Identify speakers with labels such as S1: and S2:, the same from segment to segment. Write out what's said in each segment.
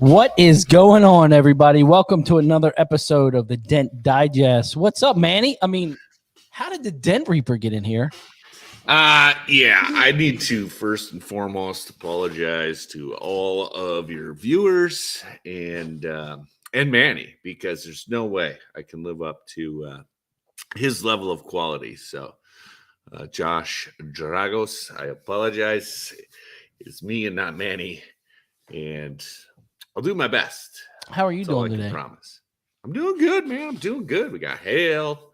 S1: What is going on, everybody? Welcome to another episode of the Dent Digest. What's up, Manny? I mean, how did the Dent Reaper get in here?
S2: Yeah, I need to first and foremost apologize to all of your viewers and Manny, because there's no way I can live up to his level of quality. So, Josh Dragos, I apologize. It's me and not Manny, and I'll do my best.
S1: How are you
S2: That's all
S1: doing
S2: I can
S1: today?
S2: promise. I'm doing good, man. I'm doing good. We got hail,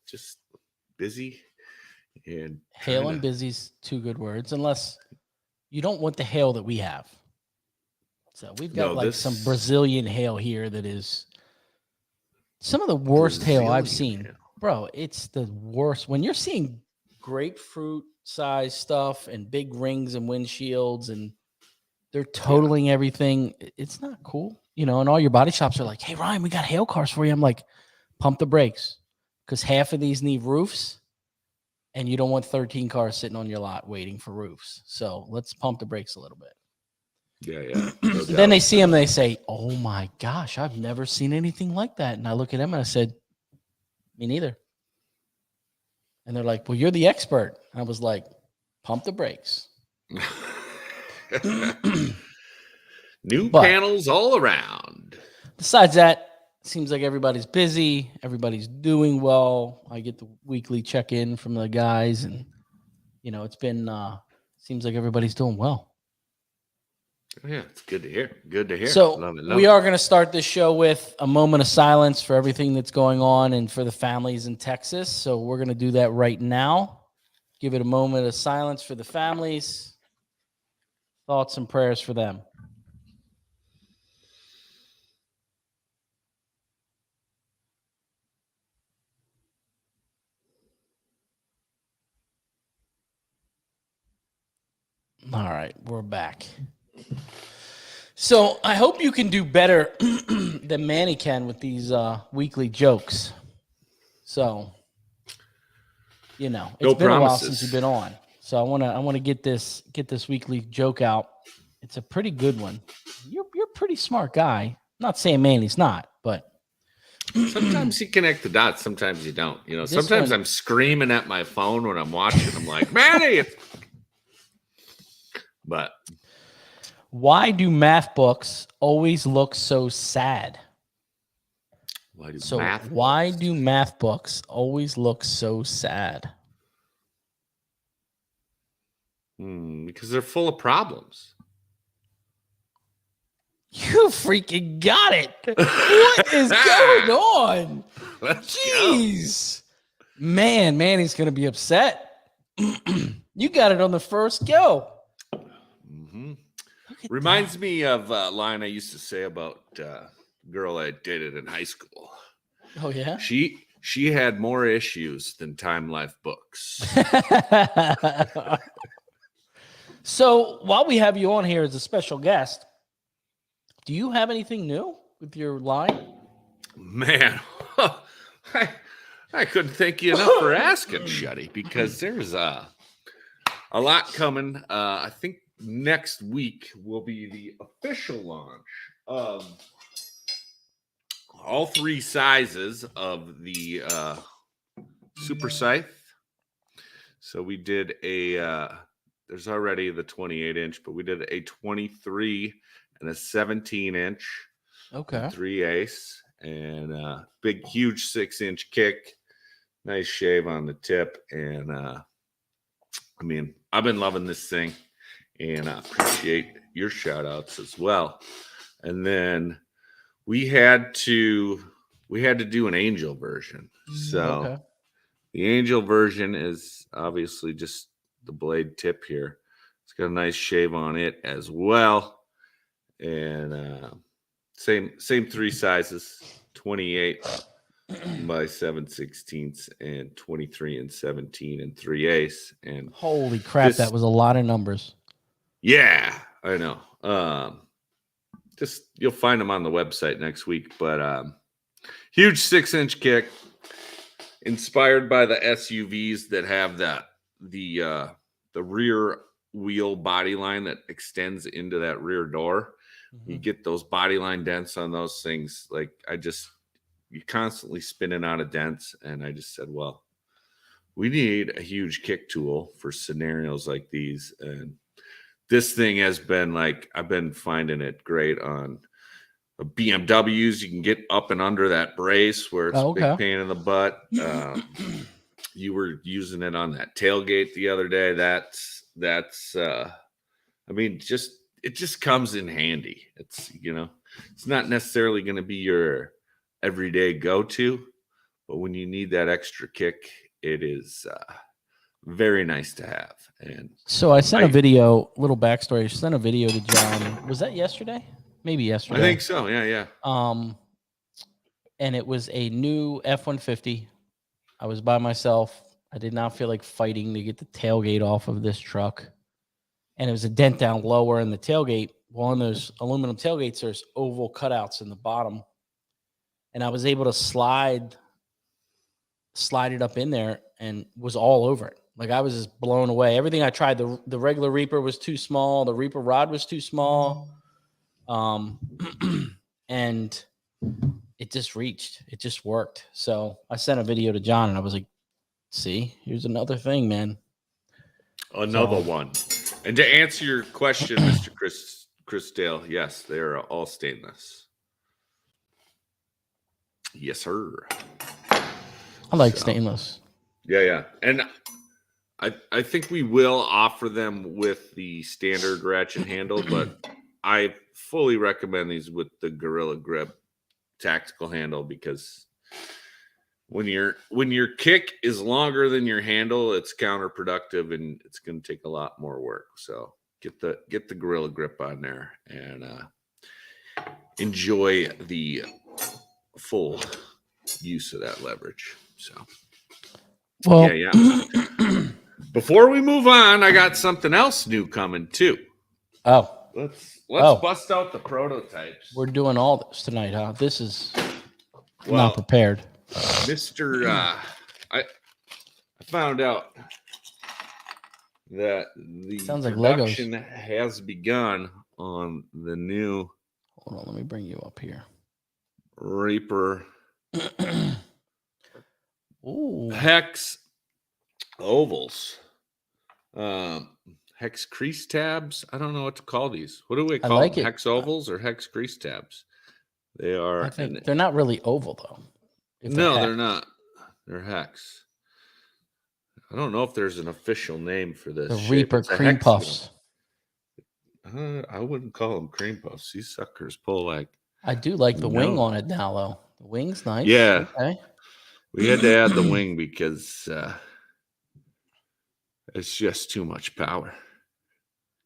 S2: just busy. And
S1: hail and busy's two good words, unless you don't want the hail that we have. So we've got some Brazilian hail here that is some of the worst hail I've seen. Bro, it's the worst. When you're seeing grapefruit size stuff and big rings and windshields and they're totaling everything, it's not cool. You know, and all your body shops are like, hey, Ryan, we got hail cars for you. I'm like, pump the brakes, because half of these need roofs. And you don't want 13 cars sitting on your lot waiting for roofs. So let's pump the brakes a little bit.
S2: Yeah.
S1: No then they see them, they say, oh my gosh, I've never seen anything like that. And I look at them and I said, me neither. And they're like, well, you're the expert. I was like, pump the brakes.
S2: New panels all around.
S1: Besides that, seems like everybody's busy. Everybody's doing well. I get the weekly check-in from the guys, and you know, it's been seems like everybody's doing well.
S2: Yeah, it's good to hear. Good to hear.
S1: So
S2: love it.
S1: We are going to start this show with a moment of silence for everything that's going on and for the families in Texas. So we're going to do that right now. Give it a moment of silence for the families. Thoughts and prayers for them. All right, we're back. So I hope you can do better than Manny can with these weekly jokes. So, you know, it's been a while since you've been on. So I want to get this weekly joke out. It's a pretty good one. You're a pretty smart guy. Not saying Manny's not, but
S2: sometimes you connect the dots, sometimes you don't. You know, sometimes I'm screaming at my phone when I'm watching. I'm like, Manny. But
S1: why do math books always look so sad?
S2: Why do
S1: math books always look so sad?
S2: Because they're full of problems.
S1: You freaking got it. What is going on? Jeez. Man, Manny's going to be upset. You got it on the first go.
S2: Reminds me of a line I used to say about a girl I dated in high school.
S1: Oh, yeah?
S2: She had more issues than Time Life books.
S1: So while we have you on here as a special guest, do you have anything new with your line?
S2: Man, I couldn't thank you enough for asking, Shutty, because there's a lot coming. I think next week will be the official launch of all three sizes of the Super Scythe. So we did there's already the 28-inch, but we did a 23 and a 17-inch.
S1: Okay.
S2: 3/8 and big, huge 6-inch kick. Nice shave on the tip. And I mean, I've been loving this thing. And I appreciate your shout outs as well. And then we had to do an angel version. So the angel version is obviously just the blade tip here. It's got a nice shave on it as well. And same three sizes, 28 by 7/16 and 23 and 17 and 3/8. And
S1: holy crap, that was a lot of numbers.
S2: Yeah, I know. Just you'll find them on the website next week. But huge 6-inch kick, inspired by the SUVs that have the rear wheel body line that extends into that rear door. You get those body line dents on those things. Like you're constantly spinning out of dents. And I just said, well, we need a huge kick tool for scenarios like these. And this thing has been like, I've been finding it great on BMWs. You can get up and under that brace where it's a big pain in the butt. You were using it on that tailgate the other day. I mean, it just comes in handy. It's, it's not necessarily going to be your everyday go-to, but when you need that extra kick, it is very nice to have. And
S1: so I sent a video, little backstory. I sent a video to John. Was that yesterday? Maybe yesterday.
S2: I think so. Yeah.
S1: And it was a new F-150. I was by myself. I did not feel like fighting to get the tailgate off of this truck. And it was a dent down lower in the tailgate. Well, on those aluminum tailgates, there's oval cutouts in the bottom. And I was able to slide it up in there and was all over it. Like, I was just blown away. Everything I tried, the regular Reaper was too small. The Reaper rod was too small. And it just reached. It just worked. So I sent a video to John, and I was like, see, here's another thing, man.
S2: Another one. And to answer your question, Mr. Chris Dale, yes, they are all stainless. Yes, sir.
S1: I like stainless.
S2: Yeah. And I think we will offer them with the standard ratchet handle, but I fully recommend these with the Gorilla Grip tactical handle, because when your kick is longer than your handle, it's counterproductive and it's going to take a lot more work. So get the Gorilla Grip on there and enjoy the full use of that leverage. So,
S1: well,
S2: yeah. Before we move on, I got something else new coming too.
S1: Oh,
S2: let's bust out the prototypes.
S1: We're doing all this tonight, huh? This is not prepared.
S2: Mr. I found out that the production has begun on the new.
S1: Hold on, let me bring you up here.
S2: Reaper
S1: Ooh.
S2: Hex ovals. Hex crease tabs. I don't know what to call these. What do we call them? Hex ovals or hex crease tabs? They are.
S1: I think they're not really oval though.
S2: No, they're not. They're hex. I don't know if there's an official name for this.
S1: The Reaper cream puffs.
S2: I wouldn't call them cream puffs. These suckers pull like.
S1: I do like the wing on it now, though. The wing's nice.
S2: Yeah.
S1: Okay.
S2: We had to add the wing because it's just too much power.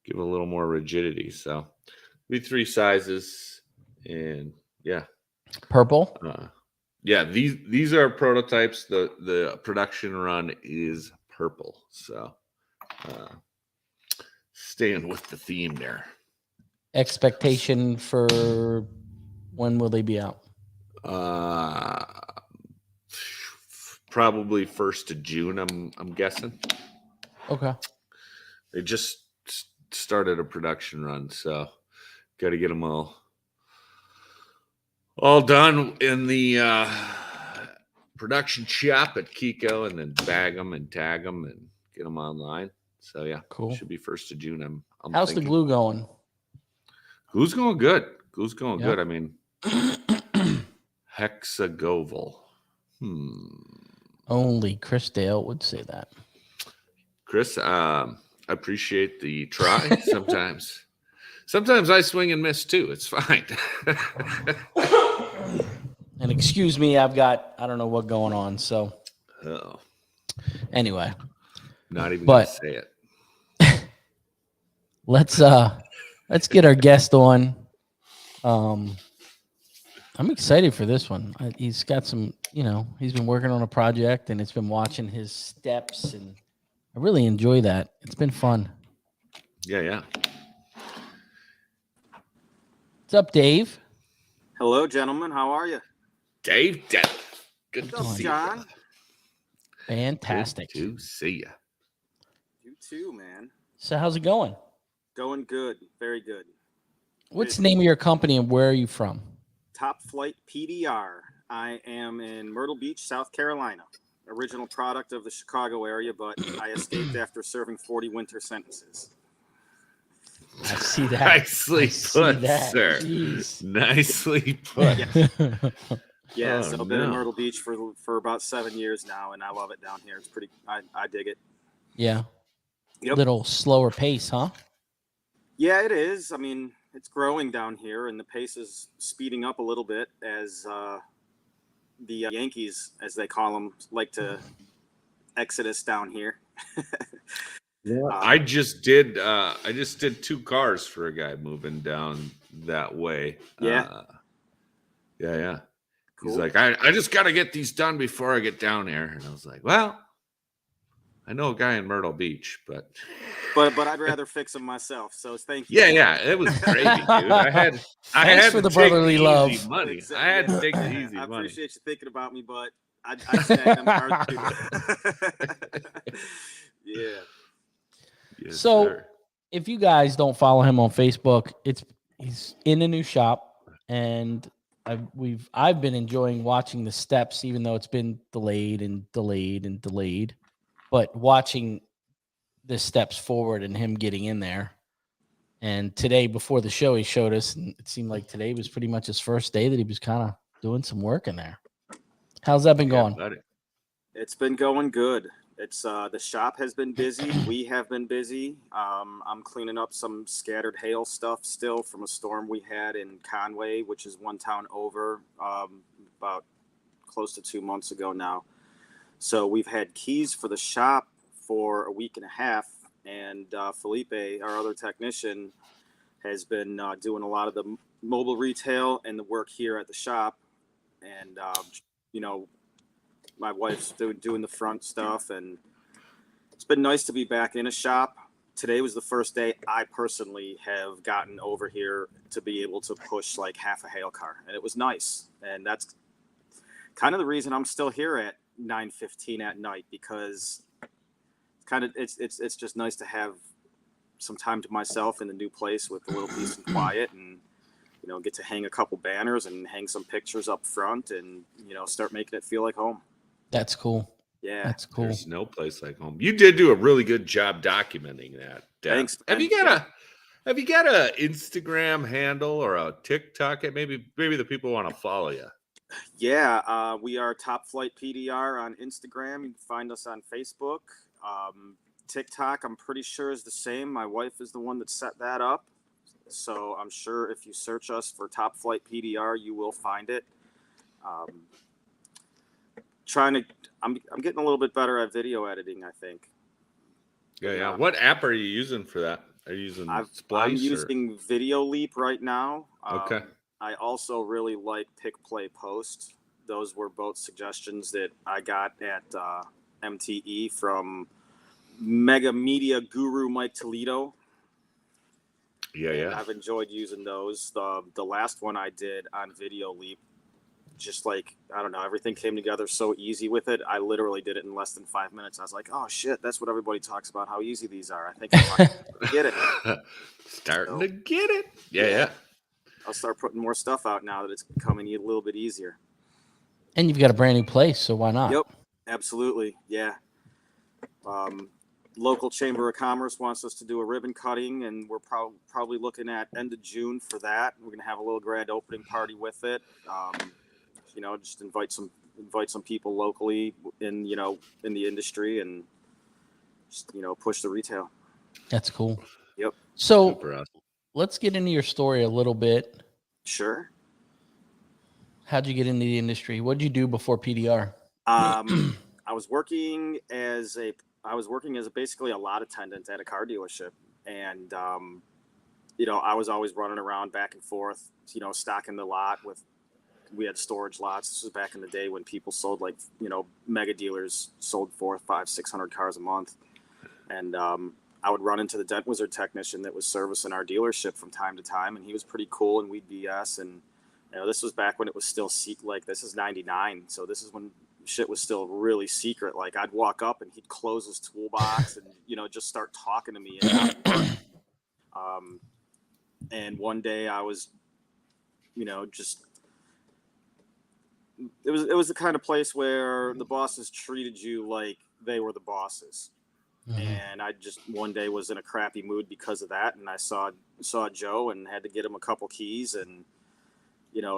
S2: Give it a little more rigidity. So, be 3 sizes, and yeah.
S1: Purple.
S2: Yeah, these are prototypes. The production run is purple. So, staying with the theme there.
S1: Expectation for when will they be out?
S2: Probably 1st of June. I'm guessing.
S1: Okay.
S2: They just started a production run, so got to get them all done in the production shop at Kiko, and then bag them and tag them and get them online. So yeah,
S1: cool.
S2: Should be 1st of June. I'm
S1: How's the glue going?
S2: Glue's going good. Good. I mean, hexagoval.
S1: Only Chris Dale would say that.
S2: Chris, I appreciate the try. Sometimes I swing and miss too. It's fine.
S1: And excuse me, I don't know what going on. So, anyway,
S2: not even gonna say it.
S1: Let's get our guest on. I'm excited for this one. He's got some, he's been working on a project and it's been watching his steps, and I really enjoy that. It's been fun.
S2: Yeah.
S1: What's up, Dave?
S3: Hello, gentlemen. How are you?
S2: Dave, good to see
S3: John?
S2: you.
S1: Fantastic.
S2: Good to see you.
S3: You too, man.
S1: So how's it going?
S3: Going good. Very good.
S1: What's the name of your company and where are you from?
S3: Top Flight PDR. I am in Myrtle Beach, South Carolina. Original product of the Chicago area, but I escaped after serving 40 winter sentences.
S1: I see that.
S2: Nicely put, sir.
S1: Jeez.
S2: Nicely put.
S3: Yeah,
S2: Oh,
S3: so I've been in Myrtle Beach for about 7 years now, and I love it down here. It's pretty. I dig it.
S1: Yeah.
S3: Yep.
S1: Little slower pace, huh?
S3: Yeah, it is. I mean, it's growing down here, and the pace is speeding up a little bit as the Yankees, as they call them, like to exodus down here.
S2: Yeah, I just did 2 cars for a guy moving down that way.
S3: Yeah.
S2: Yeah.
S3: Cool.
S2: He's like, I just got to get these done before I get down there. And I was like, well, I know a guy in Myrtle Beach, but
S3: I'd rather fix them myself. So thank you.
S2: Yeah, it was crazy, dude. I had
S1: for
S2: to
S1: the
S2: take
S1: brotherly
S2: the
S1: love.
S2: easy money.
S3: Exactly.
S2: I had to take the easy
S3: I
S2: money.
S3: appreciate you thinking about me, but I snagged them hard too. Yeah.
S2: Yes,
S1: So
S2: sir.
S1: if you guys don't follow him on Facebook, he's in a new shop, and I've been enjoying watching the steps, even though it's been delayed. But watching the steps forward and him getting in there. And today, before the show, he showed us, and it seemed like today was pretty much his first day that he was kind of doing some work in there. How's that been going?
S2: Buddy.
S3: It's been going good. It's the shop has been busy. We have been busy. I'm cleaning up some scattered hail stuff still from a storm we had in Conway, which is one town over, about close to 2 months ago now. So we've had keys for the shop for a week and a half, and Felipe, our other technician, has been doing a lot of the mobile retail and the work here at the shop. And my wife's doing the front stuff, and it's been nice to be back in a shop. Today was the first day I personally have gotten over here to be able to push like half a hail car, and it was nice. And that's kind of the reason I'm still here at 9:15 at night, because it's just nice to have some time to myself in the new place with a little peace and quiet, and get to hang a couple banners and hang some pictures up front, and start making it feel like home.
S1: That's cool.
S3: Yeah,
S1: that's cool.
S2: There's no place like home. You did do a really good job documenting that.
S3: Thanks.
S2: Have you got a Instagram handle or a TikTok? Maybe the people want to follow you.
S3: Yeah, we are Top Flight PDR on Instagram. You can find us on Facebook. TikTok, I'm pretty sure, is the same. My wife is the one that set that up. So I'm sure if you search us for Top Flight PDR, you will find it. I'm getting a little bit better at video editing, I think.
S2: Yeah. What app are you using for that? Are you using Splice?
S3: I'm using Video Leap right now.
S2: Okay.
S3: I also really like Pick, Play, Post. Those were both suggestions that I got at MTE from mega media guru Mike Toledo. Yeah. I've enjoyed using those. The last one I did on Video Leap, just like, I don't know, everything came together so easy with it. I literally did it in less than 5 minutes. I was like, oh shit, that's what everybody talks about, how easy these are. I think I'm get it.
S2: Starting to get it. Yeah.
S3: I'll start putting more stuff out now that it's becoming a little bit easier.
S1: And you've got a brand new place, so why not?
S3: Yep, absolutely. Yeah. Local Chamber of Commerce wants us to do a ribbon cutting, and we're probably looking at end of June for that. We're going to have a little grand opening party with it. Just invite some people locally in the industry, and just, push the retail.
S1: That's cool.
S3: Yep.
S1: So
S2: super awesome. Let's
S1: get into your story a little bit.
S3: Sure.
S1: How'd you get into the industry? What did you do before PDR?
S3: I was working as basically a lot attendant at a car dealership, and I was always running around back and forth, stocking the lot we had storage lots. This was back in the day when people sold mega dealers sold 400, 500, 600 cars a month. And I would run into the Dent Wizard technician that was servicing our dealership from time to time, and he was pretty cool, and we'd BS. And this was back when it was still like this is '99, so this is when shit was still really secret. Like I'd walk up and he'd close his toolbox and just start talking to me. And one day I was, just it was the kind of place where the bosses treated you like they were the bosses. Mm-hmm. And I just one day was in a crappy mood because of that, and I saw Joe and had to get him a couple keys and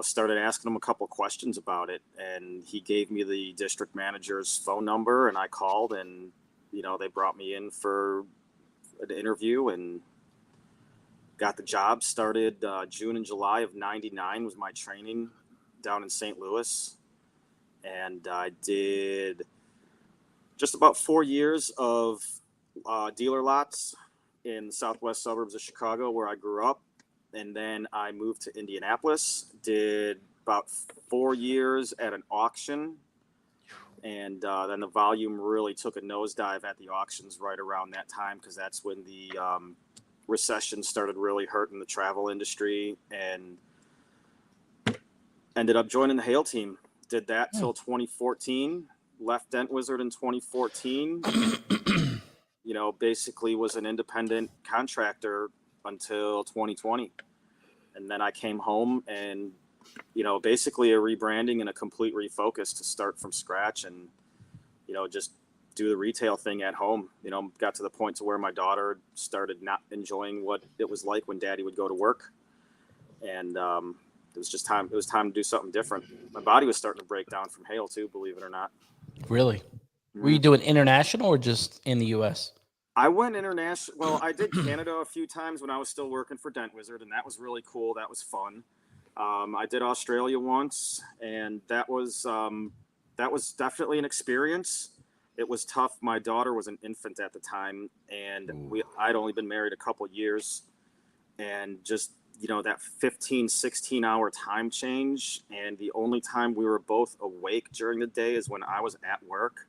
S3: started asking him a couple questions about it, and he gave me the district manager's phone number, and I called, and they brought me in for an interview and got the job. Started June and July of '99 was my training down in St. Louis, and I did just about 4 years of dealer lots in the southwest suburbs of Chicago, where I grew up. And then I moved to Indianapolis, did about 4 years at an auction. And then the volume really took a nosedive at the auctions right around that time, because that's when the recession started really hurting the travel industry, and ended up joining the Hale team. Did that till 2014, left Dent Wizard in 2014. Basically was an independent contractor until 2020. And then I came home and, basically a rebranding and a complete refocus to start from scratch and, just do the retail thing at home. Got to the point to where my daughter started not enjoying what it was like when daddy would go to work. And it was time to do something different. My body was starting to break down from Hale too, believe it or not.
S1: Really? Were you doing international or just in the U.S.?
S3: I went international. Well, I did Canada a few times when I was still working for Dent Wizard, and that was really cool. That was fun. I did Australia once, and that was definitely an experience. It was tough. My daughter was an infant at the time, and I'd only been married a couple years, and just that 15, 16-hour time change, and the only time we were both awake during the day is when I was at work.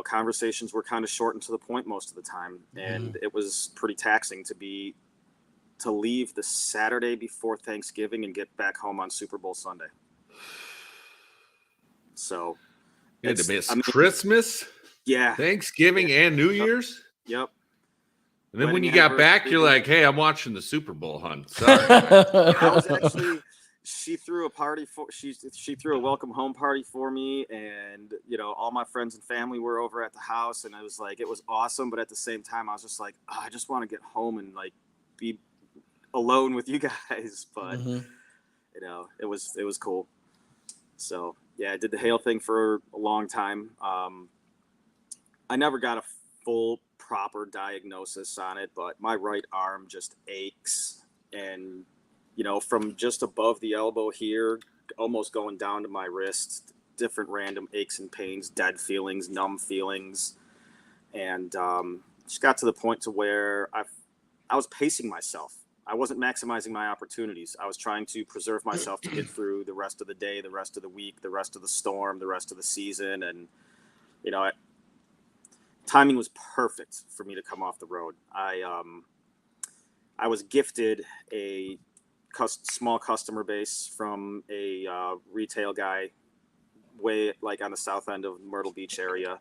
S3: Conversations were kind of short and to the point most of the time. And it was pretty taxing to leave the Saturday before Thanksgiving and get back home on Super Bowl Sunday. So
S2: you had to miss Christmas, Thanksgiving, and New Year's.
S3: Yep.
S2: And then when you got back, you're like, hey, I'm watching the Super Bowl, hun. Sorry.
S3: I was actually, she threw a party she threw a welcome home party for me, and all my friends and family were over at the house, and it was awesome. But at the same time, I was just like, I just want to get home and be alone with you guys. But it was cool. So yeah, I did the Hale thing for a long time. I never got a full proper diagnosis on it, but my right arm just aches, and from just above the elbow here, almost going down to my wrist, different random aches and pains, dead feelings, numb feelings. And just got to the point to where I was pacing myself. I wasn't maximizing my opportunities. I was trying to preserve myself to get through the rest of the day, the rest of the week, the rest of the storm, the rest of the season. And, timing was perfect for me to come off the road. I was gifted a small customer base from a retail guy way on the south end of Myrtle Beach area.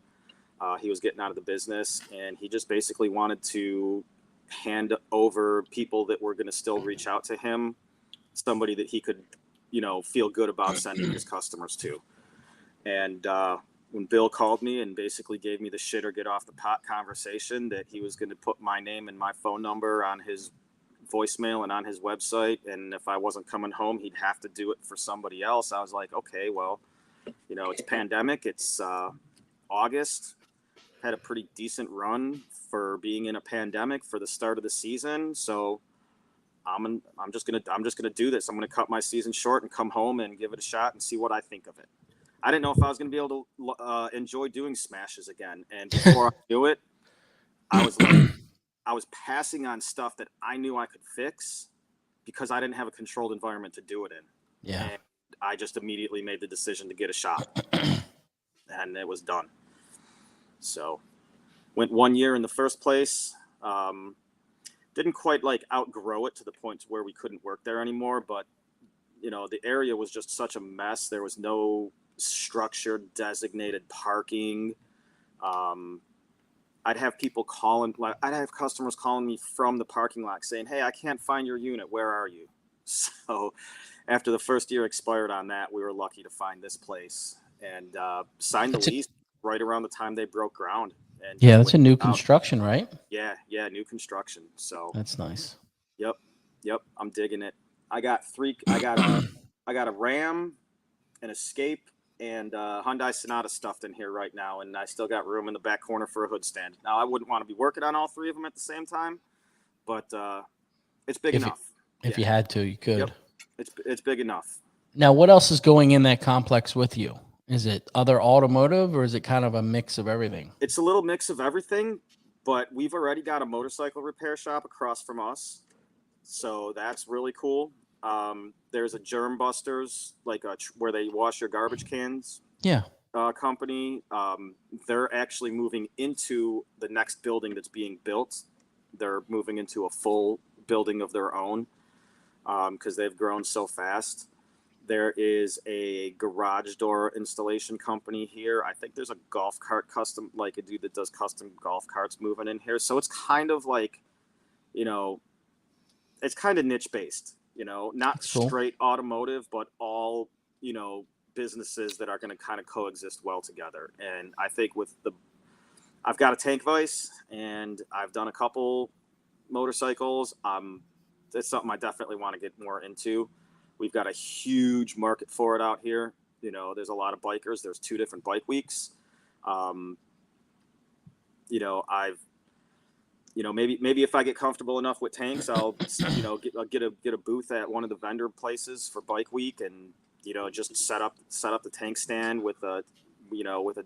S3: He was getting out of the business, and he just basically wanted to hand over people that were going to still reach out to him, somebody that he could feel good about sending his customers to. And when Bill called me and basically gave me the shit or get off the pot conversation, that he was going to put my name and my phone number on his voicemail and on his website, and if I wasn't coming home, he'd have to do it for somebody else. I was like, okay, well, it's pandemic. It's August. Had a pretty decent run for being in a pandemic for the start of the season. So I'm just gonna do this. I'm gonna cut my season short and come home and give it a shot and see what I think of it. I didn't know if I was gonna be able to enjoy doing smashes again. And before I do it, I was passing on stuff that I knew I could fix because I didn't have a controlled environment to do it in.
S1: Yeah.
S3: And I just immediately made the decision to get a shot, and it was done. So Went 1 year in the first place. Didn't quite like outgrow it to the point where we couldn't work there anymore. But, you know, the area was just such a mess. There was no structured designated parking. I'd have customers calling me from the parking lot saying, "Hey, I can't find your unit. Where are you?" So after the first year expired on that, we were lucky to find this place and signed the lease right around the time they broke ground. And
S1: yeah, that's a new construction, right?
S3: Yeah, new construction. So
S1: that's nice.
S3: Yep, I'm digging it. I got a Ram, an Escape, and Hyundai Sonata stuffed in here right now, and I still got room in the back corner for a hood stand. Now I wouldn't want to be working on all three of them at the same time, but it's big enough.
S1: If you had to, you could.
S3: Yep. It's big enough.
S1: Now, what else is going in that complex with you? Is it other automotive, or is it kind of a mix of everything?
S3: It's a little mix of everything, but we've already got a motorcycle repair shop across from us, so that's really cool. There's a Germ Busters, like where they wash your garbage cans.
S1: Yeah.
S3: Company. They're actually moving into the next building that's being built. They're moving into a full building of their own because they've grown so fast. There is a garage door installation company here. I think there's a golf cart custom, like a dude that does custom golf carts moving in here. So it's kind of like, you know, it's kind of niche based, you know, not straight automotive, but all, you know, businesses that are going to kind of coexist well together. And I think I've got a tank vise and I've done a couple motorcycles. It's something I definitely want to get more into. We've got a huge market for it out here. You know, there's a lot of bikers. There's 2 different bike weeks. You know, maybe if I get comfortable enough with tanks, I'll, you know, get a booth at one of the vendor places for bike week and, you know, just set up the tank stand with a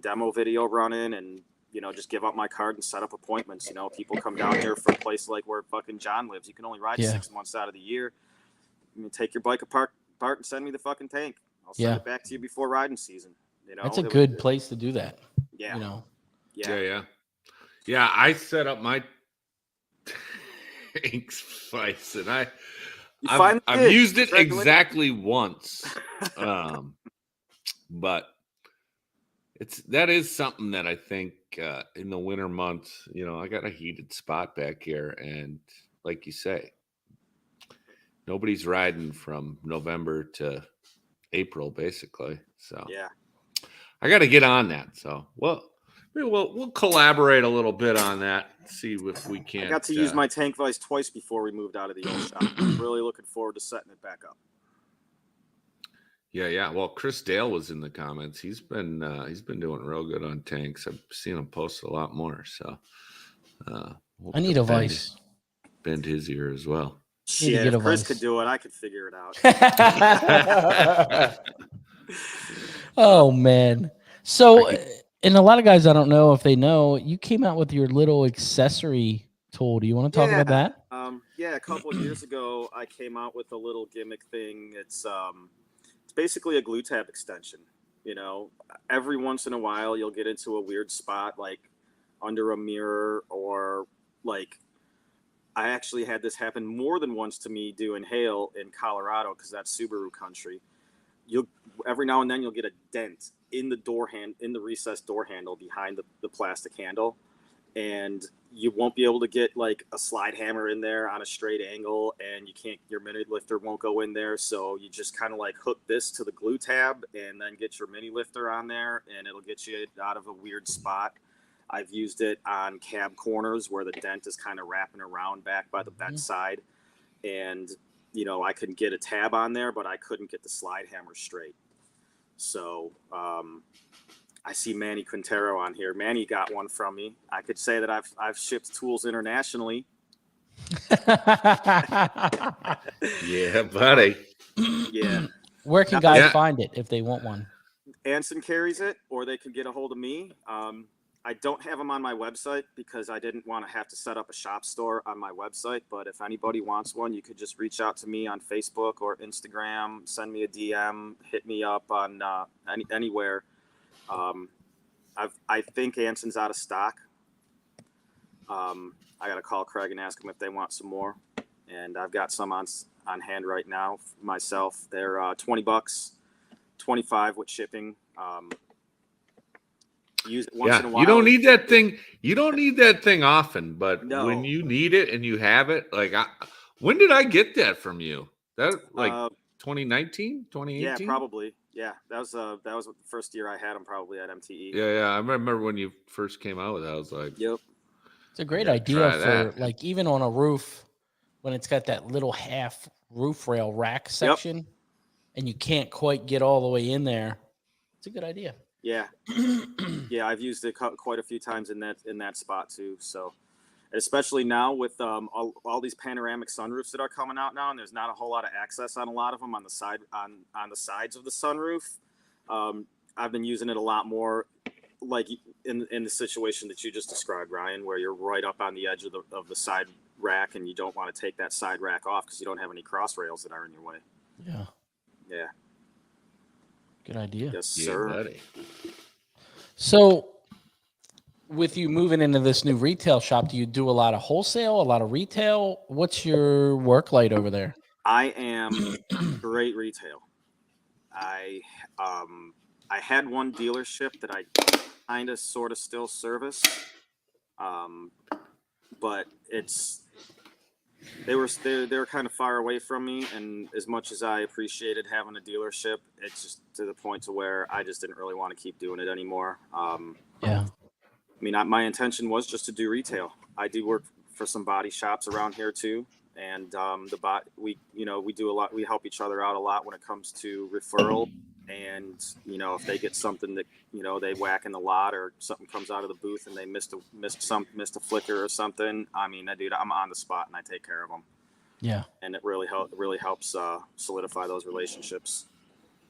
S3: demo video running and, you know, just give up my card and set up appointments. You know, people come down here from a place like where fucking John lives. You can only ride 6 months out of the year. I mean, take your bike apart and send me the fucking tank. I'll send it back to you before riding season. You know,
S1: that's a good place to do that.
S3: Yeah.
S1: You know.
S2: Yeah. I set up my tanks twice, and I've used it exactly once. But that is something that I think in the winter months, you know, I got a heated spot back here, and like you say, nobody's riding from November to April, basically. So
S3: yeah,
S2: I got to get on that. So we'll collaborate a little bit on that. See if we can.
S3: I got to use my tank vise twice before we moved out of the old shop. I'm really looking forward to setting it back up.
S2: Yeah. Well, Chris Dale was in the comments. He's been doing real good on tanks. I've seen him post a lot more. So
S1: I need a vise.
S2: Bend his ear as well.
S3: Shit, if Chris could do it, I could figure it out.
S1: Oh man. So, and a lot of guys, I don't know if they know, you came out with your little accessory tool. Do you want to talk about that?
S3: Yeah, a couple of years ago, I came out with a little gimmick thing. It's basically a glue tab extension. You know, every once in a while, you'll get into a weird spot, like under a mirror, or like, I actually had this happen more than once to me doing hail in Colorado, because that's Subaru country. Every now and then you'll get a dent in the recessed door handle behind the plastic handle, and you won't be able to get like a slide hammer in there on a straight angle, and your mini lifter won't go in there. So you just kind of like hook this to the glue tab and then get your mini lifter on there, and it'll get you out of a weird spot. I've used it on cab corners where the dent is kind of wrapping around back by the bedside. And, you know, I could get a tab on there, but I couldn't get the slide hammer straight. So I see Manny Quintero on here. Manny got one from me. I could say that I've shipped tools internationally.
S2: Yeah, buddy.
S3: Yeah.
S1: Where can guys find it if they want one?
S3: Anson carries it, or they can get a hold of me. I don't have them on my website because I didn't want to have to set up a shop store on my website. But if anybody wants one, you could just reach out to me on Facebook or Instagram, send me a DM, hit me up on anywhere. I think Anson's out of stock. I got to call Craig and ask him if they want some more. And I've got some on hand right now myself. They're $20, 25 with shipping. Use it once in a while.
S2: You don't need that thing. You don't need that thing often, but
S3: No.
S2: when you need it and you have it, like when did I get that from you? That like 2019, 2018?
S3: Yeah, probably. Yeah, that was the first year I had them, probably at MTE.
S2: Yeah. I remember when you first came out with that. I was like,
S3: yep.
S1: It's a great idea for like even on a roof when it's got that little half roof rail rack section and you can't quite get all the way in there. It's a good idea.
S3: Yeah. Yeah, I've used it quite a few times in that spot too. So, especially now with all these panoramic sunroofs that are coming out now, and there's not a whole lot of access on a lot of them on the side on the sides of the sunroof. I've been using it a lot more, like in the situation that you just described, Ryan, where you're right up on the edge of the side rack, and you don't want to take that side rack off because you don't have any cross rails that are in your way.
S1: Yeah.
S3: Yeah.
S1: Good idea.
S3: Yes, sir.
S2: buddy.
S1: So, with you moving into this new retail shop, do you do a lot of wholesale, a lot of retail? What's your work like over there?
S3: I am great retail. I had one dealership that I kind of sort of still service, but they were kind of far away from me, and as much as I appreciated having a dealership, it's just to the point to where I just didn't really want to keep doing it anymore.
S1: Yeah.
S3: I mean, my intention was just to do retail. I do work for some body shops around here too, and we do a lot. We help each other out a lot when it comes to referral, and if they get something that they whack in the lot or something comes out of the booth and they missed a flicker or something. I mean, I'm on the spot and I take care of them.
S1: Yeah,
S3: and it really helps solidify those relationships.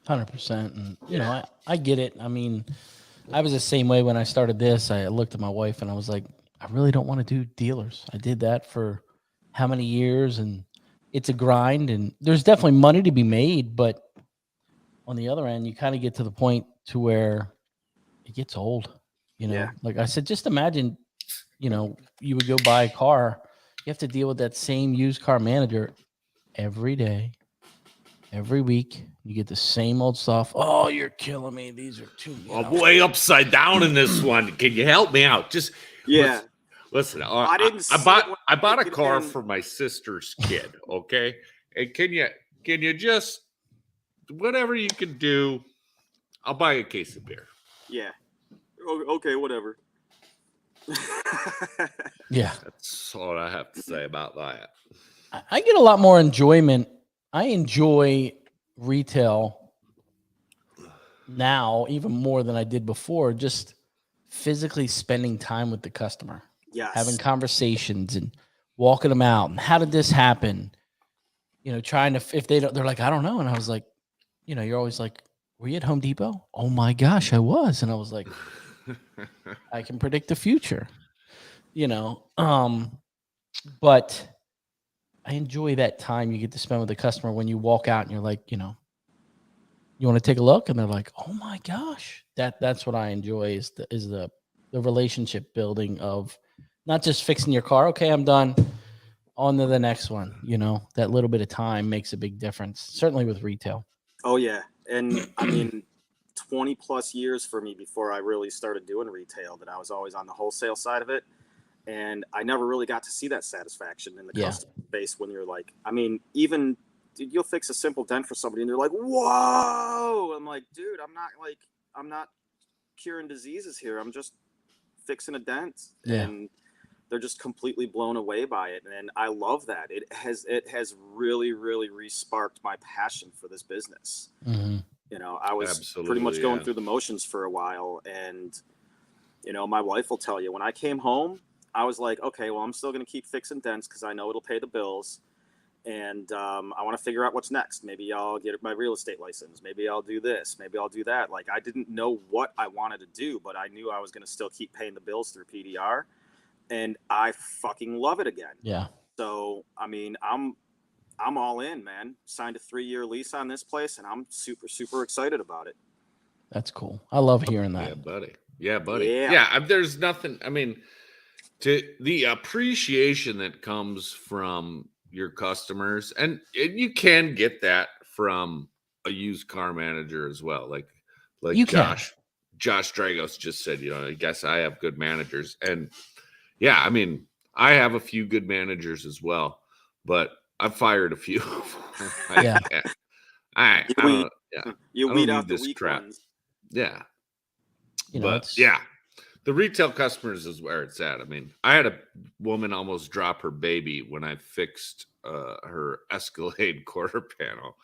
S1: 100%. And I get it. I mean, I was the same way when I started this. I looked at my wife and I was like, I really don't want to do dealers. I did that for how many years, and it's a grind, and there's definitely money to be made, but on the other end, you kind of get to the point to where it gets old.
S3: Yeah.
S1: Like I said, just imagine, you would go buy a car. You have to deal with that same used car manager every day, every week. You get the same old stuff. Oh, you're killing me. These are too.
S2: I'm way upside down in this one. Can you help me out? Just
S3: yeah.
S2: Listen.
S3: I
S2: bought a car for my sister's kid. Okay, and can you just whatever you can do? I'll buy a case of beer.
S3: Yeah. Okay. Whatever.
S1: Yeah.
S2: That's all I have to say about that.
S1: I get a lot more enjoyment. I enjoy retail now even more than I did before, just physically spending time with the customer.
S3: Yes.
S1: Having conversations and walking them out. And how did this happen? Trying to, if they're like, I don't know. And I was like, you're always like, were you at Home Depot? Oh my gosh, I was. And I was like, I can predict the future, but I enjoy that time you get to spend with the customer when you walk out and you're like, you want to take a look? And they're like, oh my gosh, that's what I enjoy is the relationship building of not just fixing your car. Okay, I'm done. On to the next one. That little bit of time makes a big difference, certainly with retail.
S3: Oh yeah. And I mean, 20 plus years for me before I really started doing retail that I was always on the wholesale side of it. And I never really got to see that satisfaction in the customer base when you're like, I mean, even you'll fix a simple dent for somebody and they're like, whoa. I'm like, dude, I'm not curing diseases here. I'm just fixing a dent.
S1: Yeah.
S3: And they're just completely blown away by it. And I love that. It has really, really re-sparked my passion for this business.
S1: Mm-hmm.
S3: I was pretty much going through the motions for a while. And, my wife will tell you, when I came home, I was like, okay, well, I'm still going to keep fixing dents because I know it'll pay the bills. And I want to figure out what's next. Maybe I'll get my real estate license. Maybe I'll do this. Maybe I'll do that. Like, I didn't know what I wanted to do, but I knew I was going to still keep paying the bills through PDR. And I fucking love it again.
S1: Yeah.
S3: So, I mean, I'm all in, man. Signed a 3-year lease on this place, and I'm super, super excited about it.
S1: That's cool. I love hearing that.
S2: Yeah, buddy. Yeah, buddy.
S3: Yeah.
S2: Yeah, there's nothing. I mean, to the appreciation that comes from your customers, and you can get that from a used car manager as well. Like
S1: You can.
S2: Josh Dragos just said, I guess I have good managers. And yeah, I mean, I have a few good managers as well, but I've fired a few.
S1: Yeah.
S2: I don't, yeah.
S3: You
S2: I
S3: weed
S2: don't
S3: out
S2: need
S3: the
S2: this
S3: weak
S2: crap.
S3: ones.
S2: Yeah.
S1: But
S2: yeah, the retail customers is where it's at. I mean, I had a woman almost drop her baby when I fixed her Escalade quarter panel.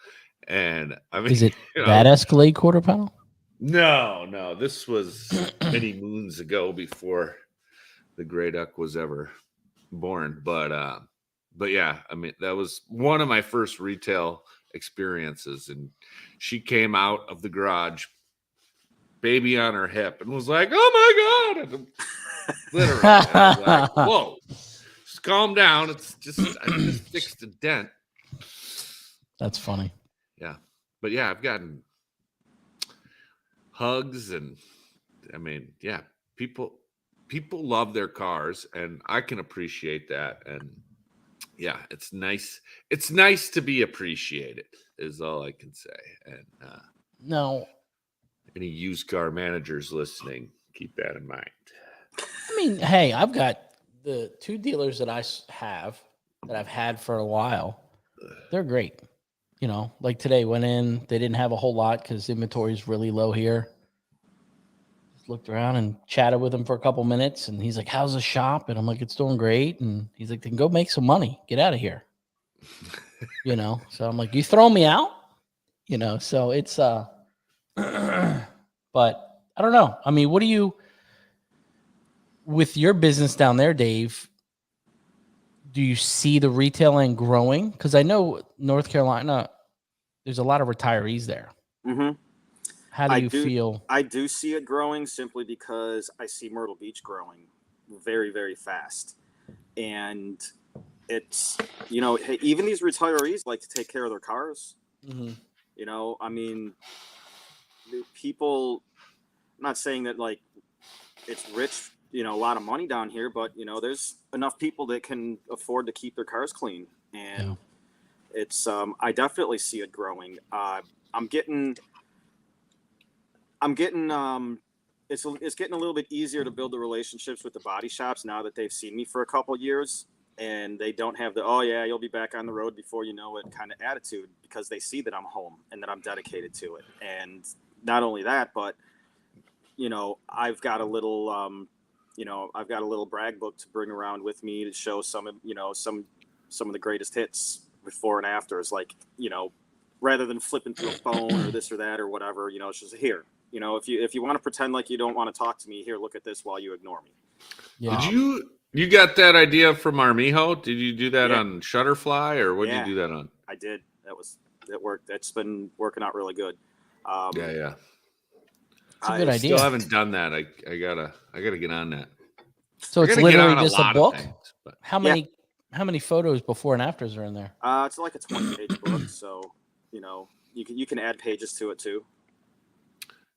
S2: And I mean,
S1: is it that Escalade quarter panel?
S2: No. This was many moons ago before the Gray Duck was ever born. But yeah, I mean, that was one of my first retail experiences. And she came out of the garage, baby on her hip, and was like, "Oh my God." And literally, I was like, "Whoa, just calm down. It's just, I just fixed a dent."
S1: That's funny.
S2: Yeah. But yeah, I've gotten hugs, and I mean, yeah, people love their cars, and I can appreciate that. And yeah, it's nice. It's nice to be appreciated, is all I can say. And
S1: No,
S2: any used car managers listening, keep that in mind.
S1: I mean, hey, I've got the 2 dealers that have that I've had for a while. They're great. Like today, went in, they didn't have a whole lot because inventory is really low here. Just looked around and chatted with him for a couple minutes, and he's like, "How's the shop?" And I'm like, "It's doing great." And he's like, "Then go make some money. Get out of here." So I'm like, "You throw me out?" So it's but I don't know. I mean, what do you, with your business down there, Dave, do you see the retail end growing? Because I know North Carolina, there's a lot of retirees there.
S3: Mm-hmm.
S1: How do you feel?
S3: I do see it growing simply because I see Myrtle Beach growing very, very fast. And it's, hey, even these retirees like to take care of their cars.
S1: Mm-hmm.
S3: I mean, people, I'm not saying that like it's rich, a lot of money down here, but there's enough people that can afford to keep their cars clean. And it's, I definitely see it growing. I'm getting it's getting a little bit easier to build the relationships with the body shops now that they've seen me for a couple of years, and they don't have the, "Oh yeah, you'll be back on the road before you know it" kind of attitude, because they see that I'm home and that I'm dedicated to it. And not only that, but I've got a little I've got a little brag book to bring around with me to show some of the greatest hits before and afters, like, rather than flipping through a phone or this or that or whatever, it's just here. If you want to pretend like you don't want to talk to me, here, look at this while you ignore me.
S1: Yeah.
S2: Did you got that idea from Armijo? Did you do that on Shutterfly, or what did you do that on?
S3: I did. It worked. It's been working out really good.
S2: Yeah.
S1: It's a good idea.
S2: Still haven't done that. I gotta get on that.
S1: So it's literally just a book.
S2: Things,
S1: how many photos before and afters are in there?
S3: It's like a 20-page book, so you can add pages to it too.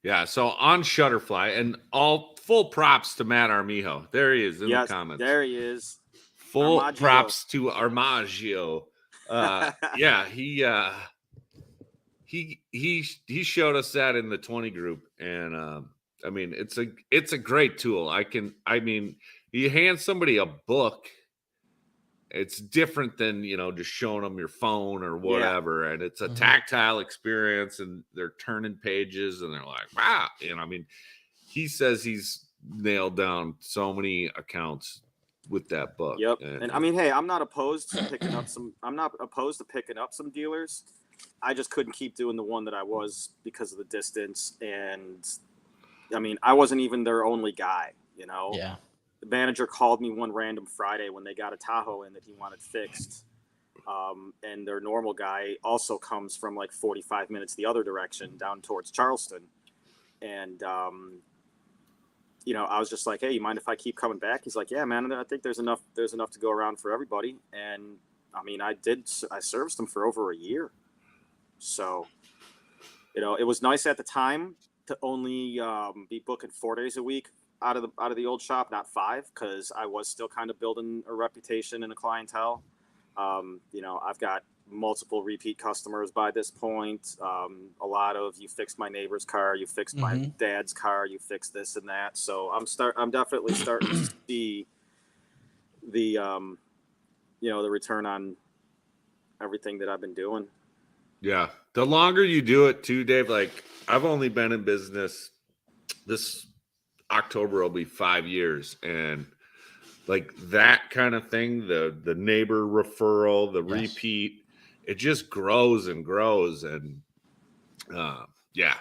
S2: Yeah, so on Shutterfly, and all full props to Matt Armijo. There he is in the comments.
S3: There he is.
S2: Full props to Armaggio. Yeah, he showed us that in the 20 group, and I mean, it's a great tool. You hand somebody a book, it's different than just showing them your phone or whatever, and it's a tactile experience, and they're turning pages and they're like, wow. He says he's nailed down so many accounts with that book.
S3: Yep. And I mean, hey, I'm not opposed to picking up some dealers. I just couldn't keep doing the one that I was because of the distance. And I mean, I wasn't even their only guy,
S1: Yeah.
S3: The manager called me one random Friday when they got a Tahoe in that he wanted fixed. And their normal guy also comes from like 45 minutes the other direction down towards Charleston. And, I was just like, "Hey, you mind if I keep coming back?" He's like, "Yeah, man, I think there's enough to go around for everybody." And I mean, I serviced them for over a year. So, it was nice at the time to only be booking 4 days a week out of the old shop, not 5, because I was still kind of building a reputation and a clientele. You know, I've got multiple repeat customers by this point. A lot of, you fixed my neighbor's car, you fixed my dad's car, you fixed this and that. So I'm definitely starting to see the you know, the return on everything that I've been doing.
S2: Yeah. The longer you do it too, Dave, like I've only been in business, this October will be 5 years, and like that kind of thing, the neighbor referral, the repeat, it just grows and grows. And yeah,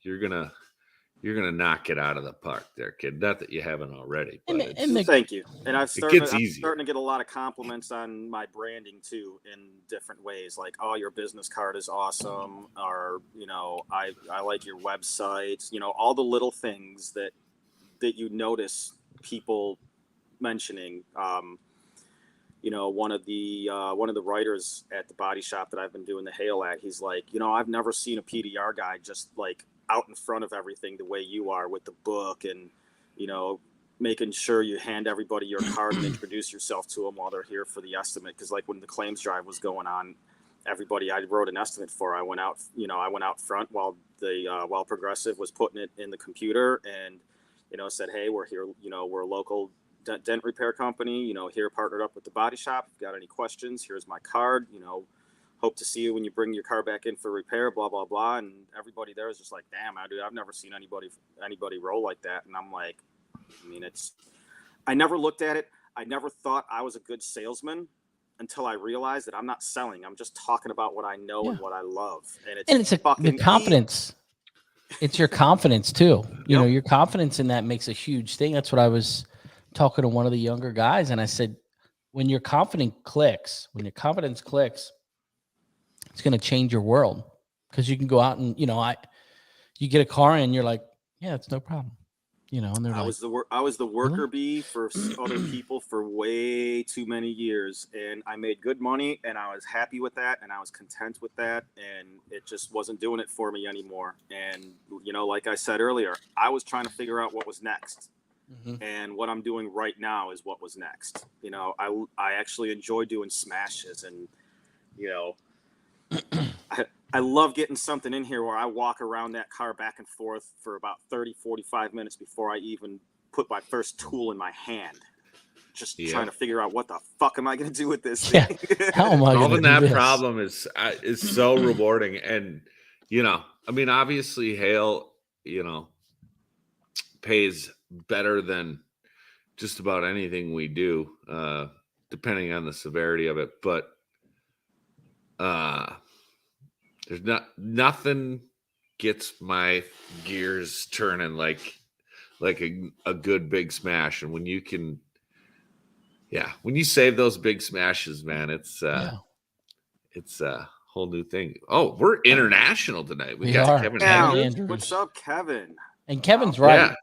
S2: you're gonna knock it out of the park there, kid. Not that you haven't already, but
S3: thank you. And I'm starting
S2: easier.
S3: to get a lot of compliments on my branding too, in different ways. Like, oh, your business card is awesome, or you know, I like your website. You know, all the little things that you notice people mentioning. You know, one of the writers at the body shop that I've been doing the hail at, he's like, you know, I've never seen a PDR guy just like out in front of everything the way you are, with the book and, you know, making sure you hand everybody your card and introduce yourself to them while they're here for the estimate. Because like when the claims drive was going on, everybody I wrote an estimate for, I went out front while the while Progressive was putting it in the computer, and you know, said, hey, we're here, you know, we're a local dent repair company, you know, here partnered up with the body shop. If you've got any questions, here's my card, you know, hope to see you when you bring your car back in for repair, blah, blah, blah. And everybody there is just like, damn, I've never seen anybody roll like that. And I'm like, I mean, I never looked at it. I never thought I was a good salesman until I realized that I'm not selling. I'm just talking about what I know and what I love. And it's
S1: the confidence. It's your confidence too. You know, your confidence in that makes a huge thing. That's what I was talking to one of the younger guys, and I said, when your confidence clicks, it's going to change your world, because you can go out and, you know, you get a car and you're like, yeah, it's no problem. You know, and they're
S3: I was the worker bee for other people for way too many years, and I made good money, and I was happy with that, and I was content with that, and it just wasn't doing it for me anymore. And you know, like I said earlier, I was trying to figure out what was next, and what I'm doing right now is what was next. You know, I actually enjoy doing smashes, and you know, I love getting something in here where I walk around that car back and forth for about 30-45 minutes before I even put my first tool in my hand. Just trying to figure out what the fuck am I going to do with this thing?
S1: How am I
S2: solving that problem is so rewarding. And, you know, I mean, obviously hail, you know, pays better than just about anything we do, depending on the severity of it. But, there's nothing gets my gears turning like a good big smash. And when you can, when you save those big smashes, man, it's a whole new thing. Oh, we're international tonight. We got Kevin
S3: Andrews. What's up, Kevin?
S1: And Kevin's right.
S2: Yeah.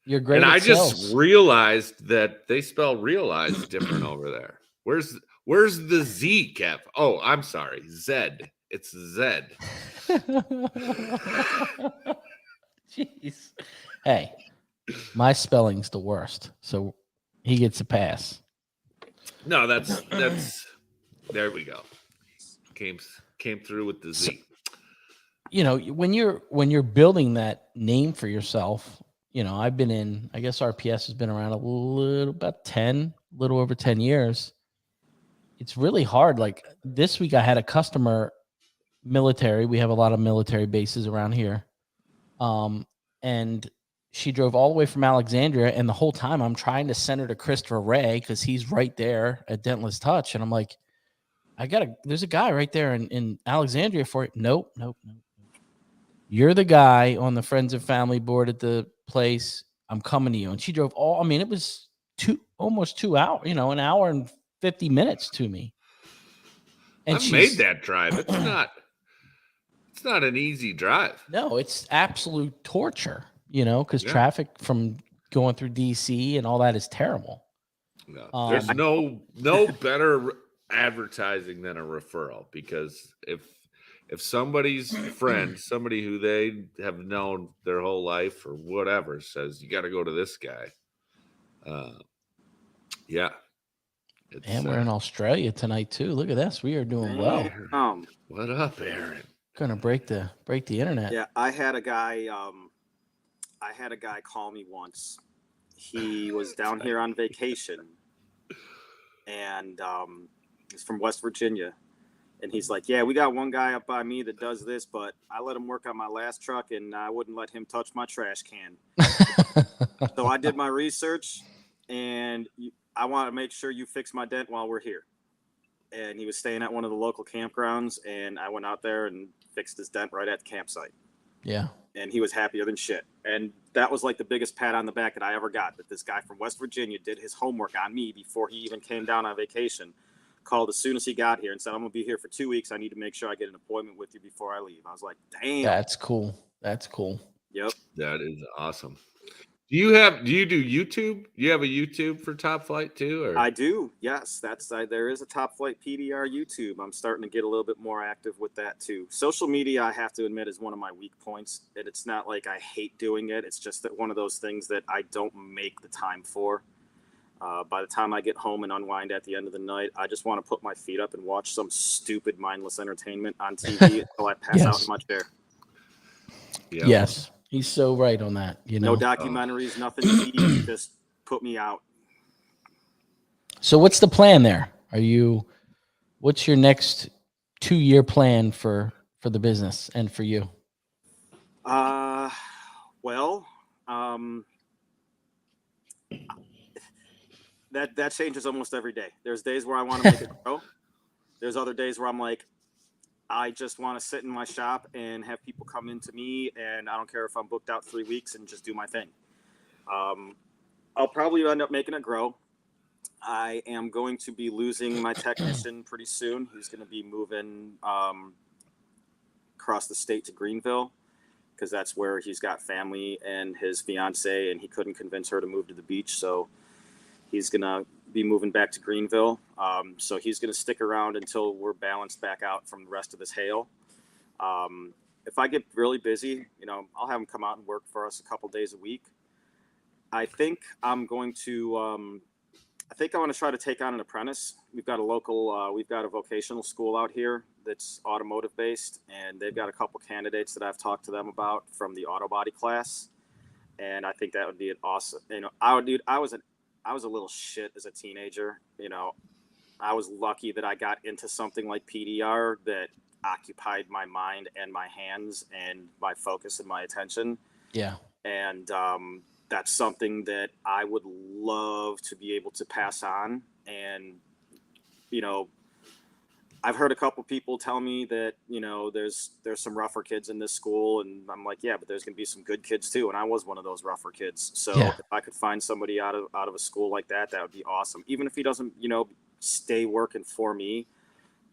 S1: You're great.
S2: And
S1: at
S2: I
S1: sales.
S2: just realized that they spell realize different over there. Where's the Z, Kev? Oh, I'm sorry. Zed. It's Zed.
S1: Jeez. Hey, my spelling's the worst, so he gets a pass.
S2: No, that's there we go. Came through with the Z.
S1: So, you know, when you're building that name for yourself, you know, I guess RPS has been around a little over 10 years. It's really hard. Like this week I had a customer, military. We have a lot of military bases around here. And she drove all the way from Alexandria, and the whole time I'm trying to send her to Christopher Ray because he's right there at Dentless Touch. And I'm like, there's a guy right there in Alexandria for it. Nope. You're the guy on the friends and family board at the place. I'm coming to you. And she drove it was almost 2 hours, you know, an hour and 50 minutes to me. And
S2: I made that drive. It's not an easy drive.
S1: No, it's absolute torture, you know, because traffic from going through DC and all that is terrible.
S2: No, there's no better advertising than a referral, because if if somebody's friend, somebody who they have known their whole life or whatever, says you got to go to this guy, yeah.
S1: And we're in Australia tonight too. Look at this. We are doing well.
S2: What up, Aaron?
S1: Gonna break the internet.
S3: Yeah, I had a guy call me once. He was down here on vacation, and he's from West Virginia. And he's like, yeah, we got one guy up by me that does this, but I let him work on my last truck, and I wouldn't let him touch my trash can. So I did my research, and I want to make sure you fix my dent while we're here. And he was staying at one of the local campgrounds, and I went out there and fixed his dent right at the campsite.
S1: Yeah.
S3: And he was happier than shit. And that was like the biggest pat on the back that I ever got, that this guy from West Virginia did his homework on me before he even came down on vacation. Called as soon as he got here and said, I'm going to be here for 2 weeks. I need to make sure I get an appointment with you before I leave. I was like, damn.
S1: That's cool. That's cool.
S3: Yep.
S2: That is awesome. Do you do YouTube? Do you have a YouTube for Top Flight too? Or?
S3: I do. Yes. There is a Top Flight PDR YouTube. I'm starting to get a little bit more active with that too. Social media, I have to admit, is one of my weak points. And it's not like I hate doing it. It's just that one of those things that I don't make the time for. By the time I get home and unwind at the end of the night, I just want to put my feet up and watch some stupid mindless entertainment on TV until I pass out in my chair.
S2: Yeah.
S1: Yes, he's so right on that. You know,
S3: no documentaries, nothing to eat, just put me out.
S1: So what's the plan there? What's your next 2-year plan for the business and for you?
S3: That changes almost every day. There's days where I want to make it grow. There's other days where I'm like, I just want to sit in my shop and have people come into me, and I don't care if I'm booked out 3 weeks and just do my thing. I'll probably end up making it grow. I am going to be losing my technician pretty soon. He's going to be moving across the state to Greenville, because that's where he's got family and his fiance, and he couldn't convince her to move to the beach. So he's going to be moving back to Greenville. So he's going to stick around until we're balanced back out from the rest of this hail. If I get really busy, I'll have him come out and work for us a couple days a week. I think I'm going to, I want to try to take on an apprentice. We've got a vocational school out here that's automotive based, and they've got a couple candidates that I've talked to them about from the auto body class. And I think that would be an awesome, I was a little shit as a teenager. I was lucky that I got into something like PDR that occupied my mind and my hands and my focus and my attention.
S1: Yeah.
S3: And that's something that I would love to be able to pass on. And, I've heard a couple people tell me that, there's some rougher kids in this school. And I'm like, yeah, but there's going to be some good kids too. And I was one of those rougher kids. So if I could find somebody out of a school like that, that would be awesome. Even if he doesn't, stay working for me,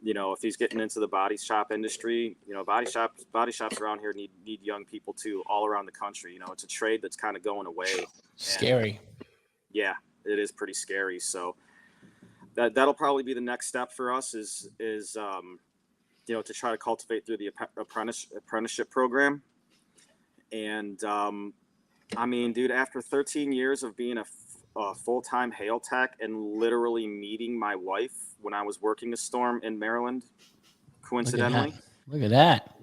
S3: if he's getting into the body shop industry, body shops around here need young people too, all around the country. It's a trade that's kind of going away.
S1: Scary.
S3: And, yeah, it is pretty scary. So that'll probably be the next step for us is to try to cultivate through the apprenticeship program. And dude, after 13 years of being a full-time hail tech and literally meeting my wife when I was working a storm in Maryland, coincidentally.
S1: Look at that.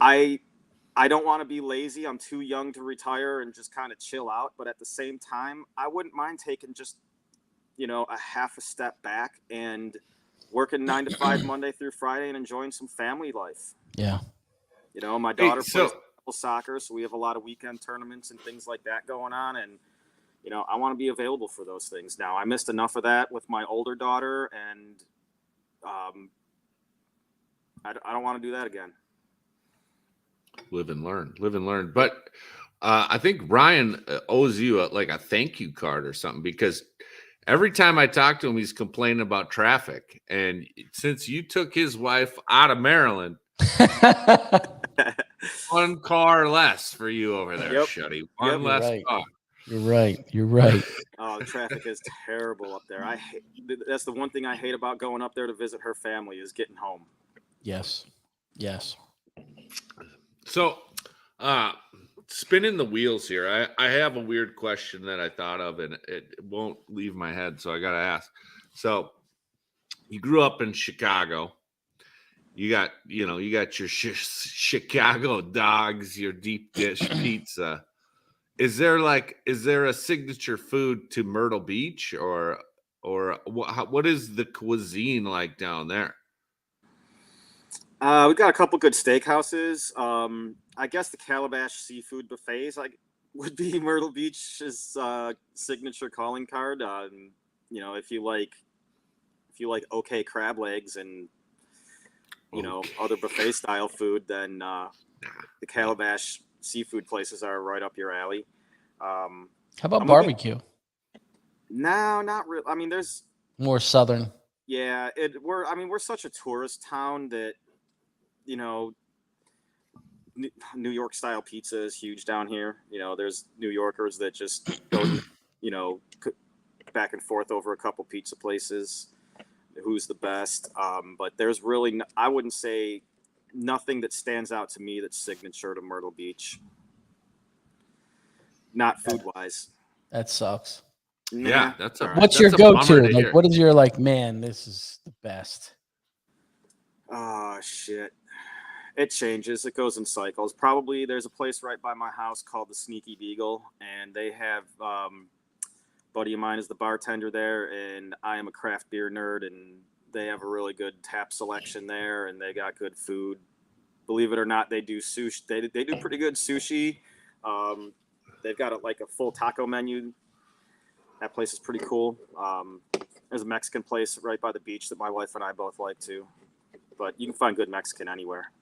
S3: I don't want to be lazy. I'm too young to retire and just kind of chill out. But at the same time, I wouldn't mind taking just, a half a step back and working 9 to 5 Monday through Friday and enjoying some family life.
S1: Yeah.
S3: My daughter plays soccer, so we have a lot of weekend tournaments and things like that going on. And, I want to be available for those things. Now, I missed enough of that with my older daughter, and I don't want to do that again.
S2: Live and learn. But I think Ryan owes you a thank you card or something, because every time I talk to him, he's complaining about traffic. And since you took his wife out of Maryland, one car less for you over there, Shutty. One less car.
S1: You're right.
S3: Oh, the traffic is terrible up there. That's the one thing I hate about going up there to visit her family is getting home.
S1: Yes.
S2: So, spinning the wheels here, I have a weird question that I thought of, and it won't leave my head, so I got to ask. So, you grew up in Chicago. You got your Chicago dogs, your deep dish pizza. Is there a signature food to Myrtle Beach, or what is the cuisine like down there?
S3: We've got a couple good steakhouses. I guess the Calabash Seafood Buffets would be Myrtle Beach's signature calling card. If you like okay crab legs and other buffet style food, then the Calabash seafood places are right up your alley.
S1: How about barbecue?
S3: No, not really. I mean, there's
S1: more southern.
S3: Yeah, we're such a tourist town that New York style pizza is huge down here. There's New Yorkers that just go back and forth over a couple pizza places. Who's the best? But there's really, I wouldn't say nothing that stands out to me that's signature to Myrtle Beach. Not food wise.
S1: That sucks.
S2: Yeah,
S1: what's your go-to? Like, what is your man? This is the best.
S3: Oh shit! It changes. It goes in cycles. Probably there's a place right by my house called the Sneaky Beagle, and they have buddy of mine is the bartender there, and I am a craft beer nerd, and they have a really good tap selection there, and they got good food. Believe it or not, they do sushi. They do pretty good sushi. They've got a full taco menu. That place is pretty cool. There's a Mexican place right by the beach that my wife and I both like too. But you can find good Mexican anywhere.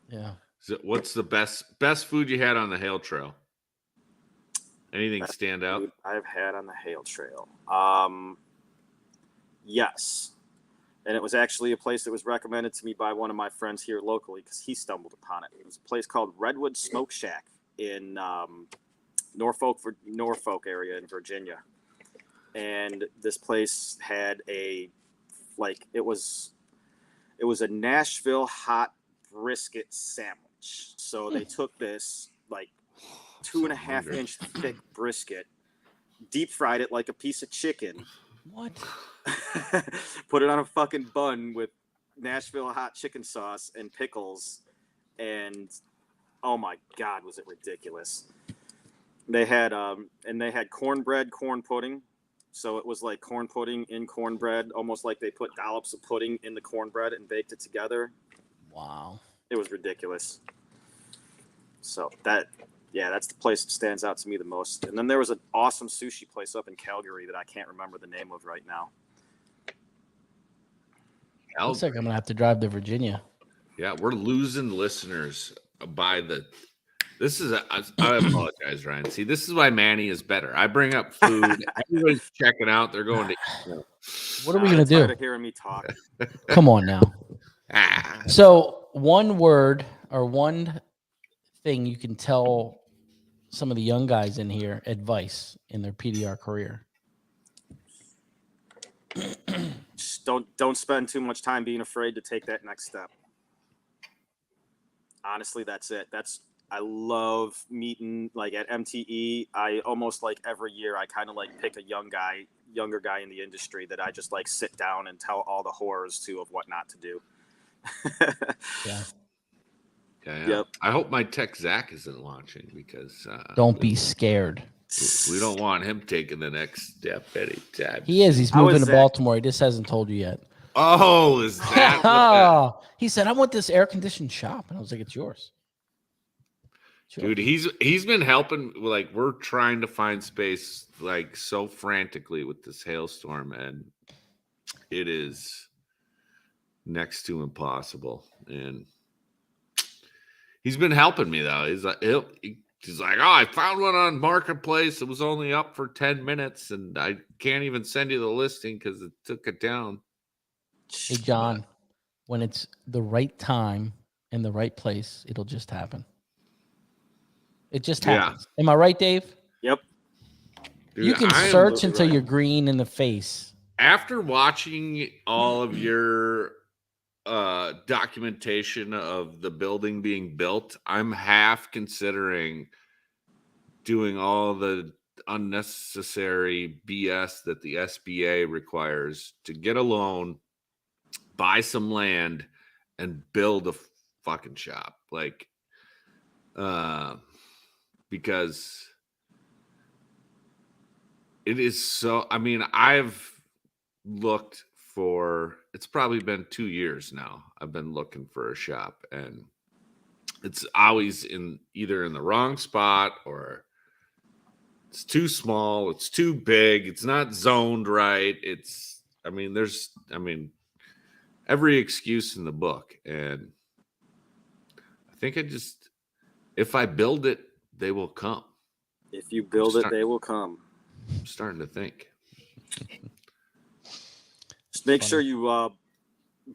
S1: Yeah.
S2: So what's the best food you had on the Hale Trail? Anything best stand out?
S3: Food I've had on the Hale Trail. Yes. And it was actually a place that was recommended to me by one of my friends here locally because he stumbled upon it. It was a place called Redwood Smoke Shack in Norfolk area in Virginia. And this place had it was a Nashville hot brisket sandwich. So they took this 2.5 inch thick brisket, deep fried it like a piece of chicken.
S1: What?
S3: Put it on a fucking bun with Nashville hot chicken sauce and pickles, and oh my God, was it ridiculous. They had cornbread, corn pudding. So it was like corn pudding in cornbread, almost like they put dollops of pudding in the cornbread and baked it together.
S1: Wow.
S3: It was ridiculous. So that's the place that stands out to me the most. And then there was an awesome sushi place up in Calgary that I can't remember the name of right now.
S1: Looks like I'm going to have to drive to Virginia.
S2: Yeah, we're losing listeners I apologize, Ryan. See, this is why Manny is better. I bring up food. Everybody's checking out. They're going to.
S1: What are we going to do?
S3: Of hearing me talk.
S1: Come on now. So one word or one thing you can tell some of the young guys in here, advice in their PDR career.
S3: Just don't spend too much time being afraid to take that next step. Honestly, that's it. I love meeting at MTE. I almost every year I kind of pick a younger guy in the industry that I just sit down and tell all the horrors to of what not to do.
S1: Yeah.
S3: Yep.
S2: I hope my tech Zach isn't launching because
S1: don't be scared.
S2: We don't want him taking the next step anytime.
S1: He is. He's moving to Baltimore. He just hasn't told you yet.
S2: Oh, is that?
S1: He said, I want this air conditioned shop. And I was like, it's yours.
S2: Sure. Dude, he's been helping. We're trying to find space so frantically with this hailstorm, and it is next to impossible. And he's been helping me though. He's like, oh, I found one on Marketplace. It was only up for 10 minutes, and I can't even send you the listing because it took it down.
S1: Hey, John, when it's the right time and the right place, it'll just happen. It just happens. Yeah. Am I right, Dave?
S3: Yep.
S1: Dude, you can search until you're green in the face.
S2: After watching all of your documentation of the building being built, I'm half considering doing all the unnecessary BS that the SBA requires to get a loan, buy some land, and build a fucking shop. Like, because it is so, I mean, I've looked for, it's probably been 2 years now. I've been looking for a shop, and it's always either in the wrong spot, or it's too small, it's too big, it's not zoned right. There's every excuse in the book. And I think if I build it, they will come.
S3: If you build it, they will come.
S2: I'm starting to think.
S3: Just make sure you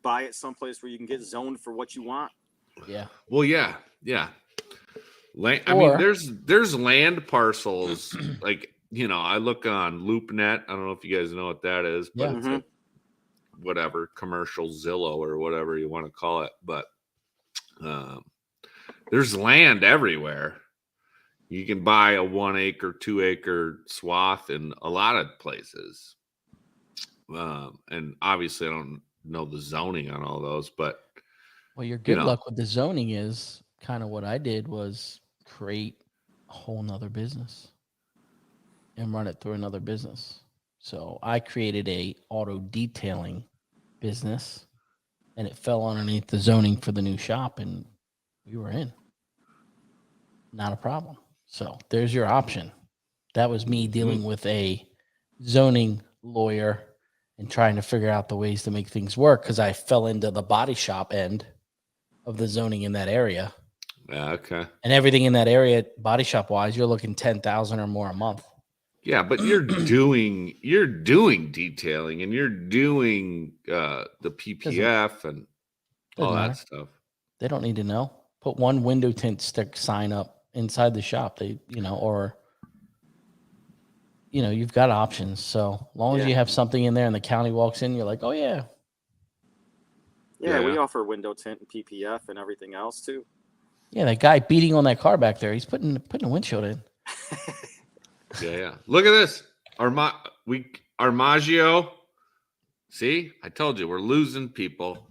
S3: buy it someplace where you can get zoned for what you want.
S1: Yeah.
S2: Well, yeah. There's land parcels. Like, I look on LoopNet. I don't know if you guys know what that is, but it's like whatever, commercial Zillow or whatever you want to call it. But there's land everywhere. You can buy a 1 acre, 2 acre swath in a lot of places. And obviously I don't know the zoning on all those, but
S1: well, your good luck with the zoning is kind of what I did was create a whole nother business and run it through another business. So I created a auto detailing business, and it fell underneath the zoning for the new shop, and we were in. Not a problem. So there's your option. That was me dealing with a zoning lawyer and trying to figure out the ways to make things work, because I fell into the body shop end of the zoning in that area.
S2: Yeah, okay.
S1: And everything in that area, body shop wise, you're looking 10,000 or more a month.
S2: Yeah, but you're doing detailing, and you're doing the PPF and all that stuff.
S1: They don't need to know. Put one window tint stick sign up inside the shop. You've got options. So long as you have something in there and the county walks in, you're like, oh yeah.
S3: Yeah, we offer window tint and PPF and everything else too.
S1: Yeah, that guy beating on that car back there, he's putting a windshield in.
S2: Yeah. Look at this. Armaggio. See? I told you, we're losing people.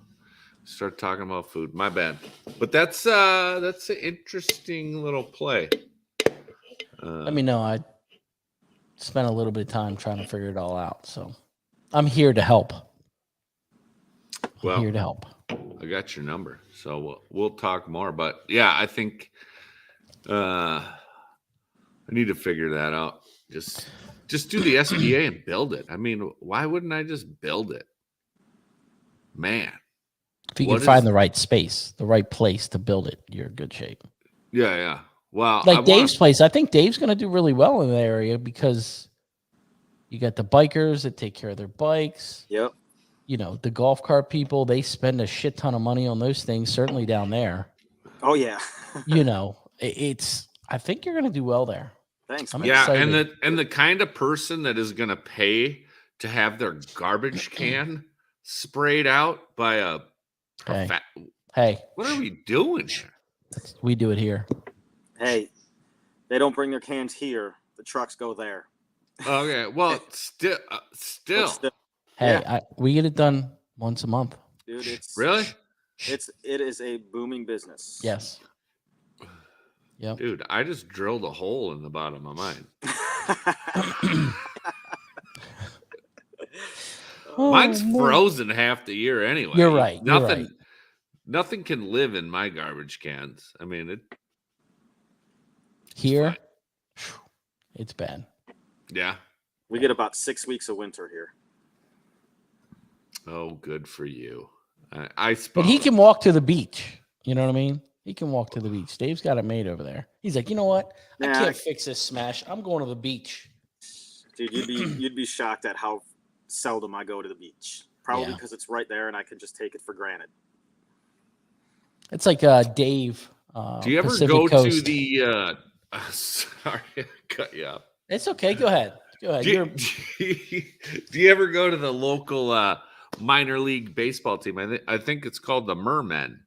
S2: Start talking about food. My bad. But that's an interesting little play.
S1: Let me know. I spent a little bit of time trying to figure it all out. So I'm here to help. Here to help.
S2: I got your number, so we'll talk more. But yeah, I think I need to figure that out. Just do the SBA and build it. I mean, why wouldn't I just build it, man?
S1: If you can find the right space, the right place to build it, you're in good shape.
S2: Yeah. Well,
S1: like Dave's place, I think Dave's going to do really well in the area because you got the bikers that take care of their bikes.
S3: Yep.
S1: The golf cart people, they spend a shit ton of money on those things, certainly down there.
S3: Oh, yeah.
S1: I think you're going to do well there.
S3: Thanks,
S2: man. Yeah, excited. and the kind of person that is going to pay to have their garbage can sprayed out by a
S1: Hey.
S2: What are we doing here?
S1: We do it here.
S3: Hey, they don't bring their cans here. The trucks go there.
S2: Okay, well, still.
S1: Hey, we get it done once a month.
S3: Dude, it is a booming business.
S1: Yes. Yep.
S2: Dude, I just drilled a hole in the bottom of mine. Mine's frozen half the year anyway.
S1: You're right.
S2: Nothing can live in my garbage cans. I mean,
S1: here, it's bad.
S2: Yeah.
S3: We get about 6 weeks of winter here.
S2: Oh, good for you. I suppose.
S1: But he can walk to the beach. You know what I mean? He can walk to the beach. Dave's got it made over there. He's like, you know what? I can't fix this smash. I'm going to the beach.
S3: Dude, you'd be shocked at how seldom I go to the beach. Probably because it's right there and I can just take it for granted.
S1: It's like Dave.
S2: Do you ever
S1: Pacific
S2: go
S1: Coast.
S2: to the? Sorry, I cut you off.
S1: It's okay. Go ahead.
S2: Do you ever go to the local minor league baseball team. I think it's called the Mermen.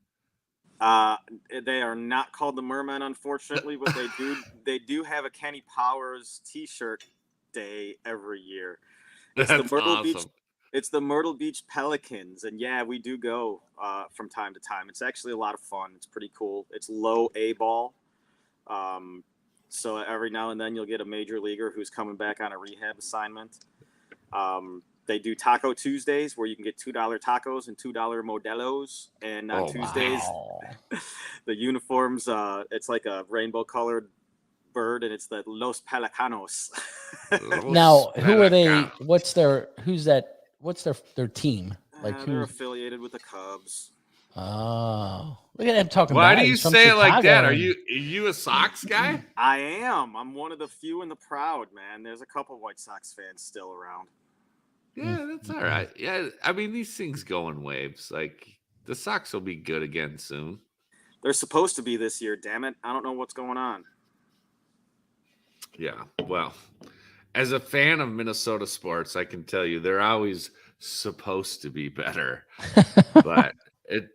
S3: They are not called the Mermen, unfortunately, but they do have a Kenny Powers T-shirt day every year. It's
S2: That's
S3: the Myrtle
S2: awesome.
S3: Beach. It's the Myrtle Beach Pelicans, and yeah, we do go from time to time. It's actually a lot of fun. It's pretty cool. It's low A ball, so every now and then you'll get a major leaguer who's coming back on a rehab assignment. They do Taco Tuesdays where you can get $2 tacos and $2 Modelos, and on Tuesdays, the uniforms. It's like a rainbow colored bird, and it's the Los Pelicanos.
S1: Now, who are they? What's their team? Like
S3: they're affiliated with the Cubs.
S1: Oh, look at him talking.
S2: Why do you say it like that? Are you a Sox guy?
S3: I am. I'm one of the few and the proud, man. There's a couple White Sox fans still around.
S2: Yeah, that's all right. Yeah, I mean, these things go in waves. Like, the Sox will be good again soon.
S3: They're supposed to be this year, damn it. I don't know what's going on.
S2: Yeah, well, as a fan of Minnesota sports, I can tell you they're always supposed to be better, but it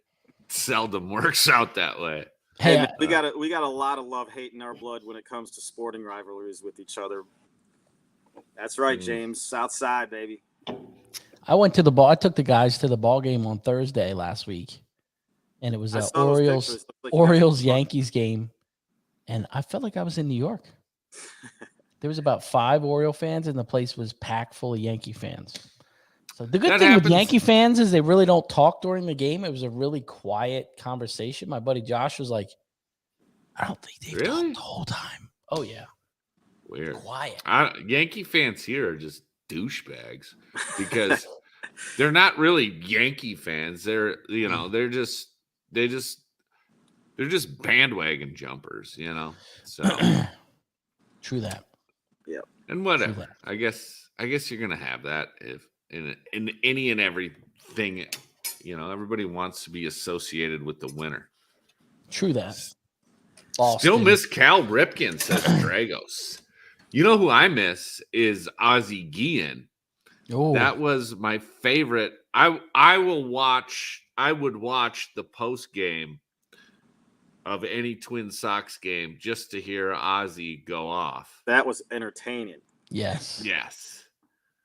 S2: seldom works out that way.
S3: Hey, we got a lot of love-hate in our blood when it comes to sporting rivalries with each other. That's right, James. Southside, baby.
S1: I went to the ball. I took the guys to the ball game on Thursday last week, and it was an Orioles Yankees game, and I felt like I was in New York. There was about 5 Oriole fans, and the place was packed full of Yankee fans. So the good thing with Yankee fans is they really don't talk during the game. It was a really quiet conversation. My buddy Josh was like, "I don't think they've talked the whole time." Oh yeah,
S2: weird.
S1: Quiet.
S2: Yankee fans here are just douchebags because they're not really Yankee fans. They're they're just bandwagon jumpers. So.
S1: True that.
S3: Yeah.
S2: And whatever. I guess you're gonna have that if in any and everything. Everybody wants to be associated with the winner.
S1: True that.
S2: Boston. Still miss Cal Ripken, says Dragos. You know who I miss is Ozzie Guillen. Oh, that was my favorite. I would watch the post game of any Twin Sox game just to hear Ozzie go off.
S3: That was entertaining.
S1: Yes.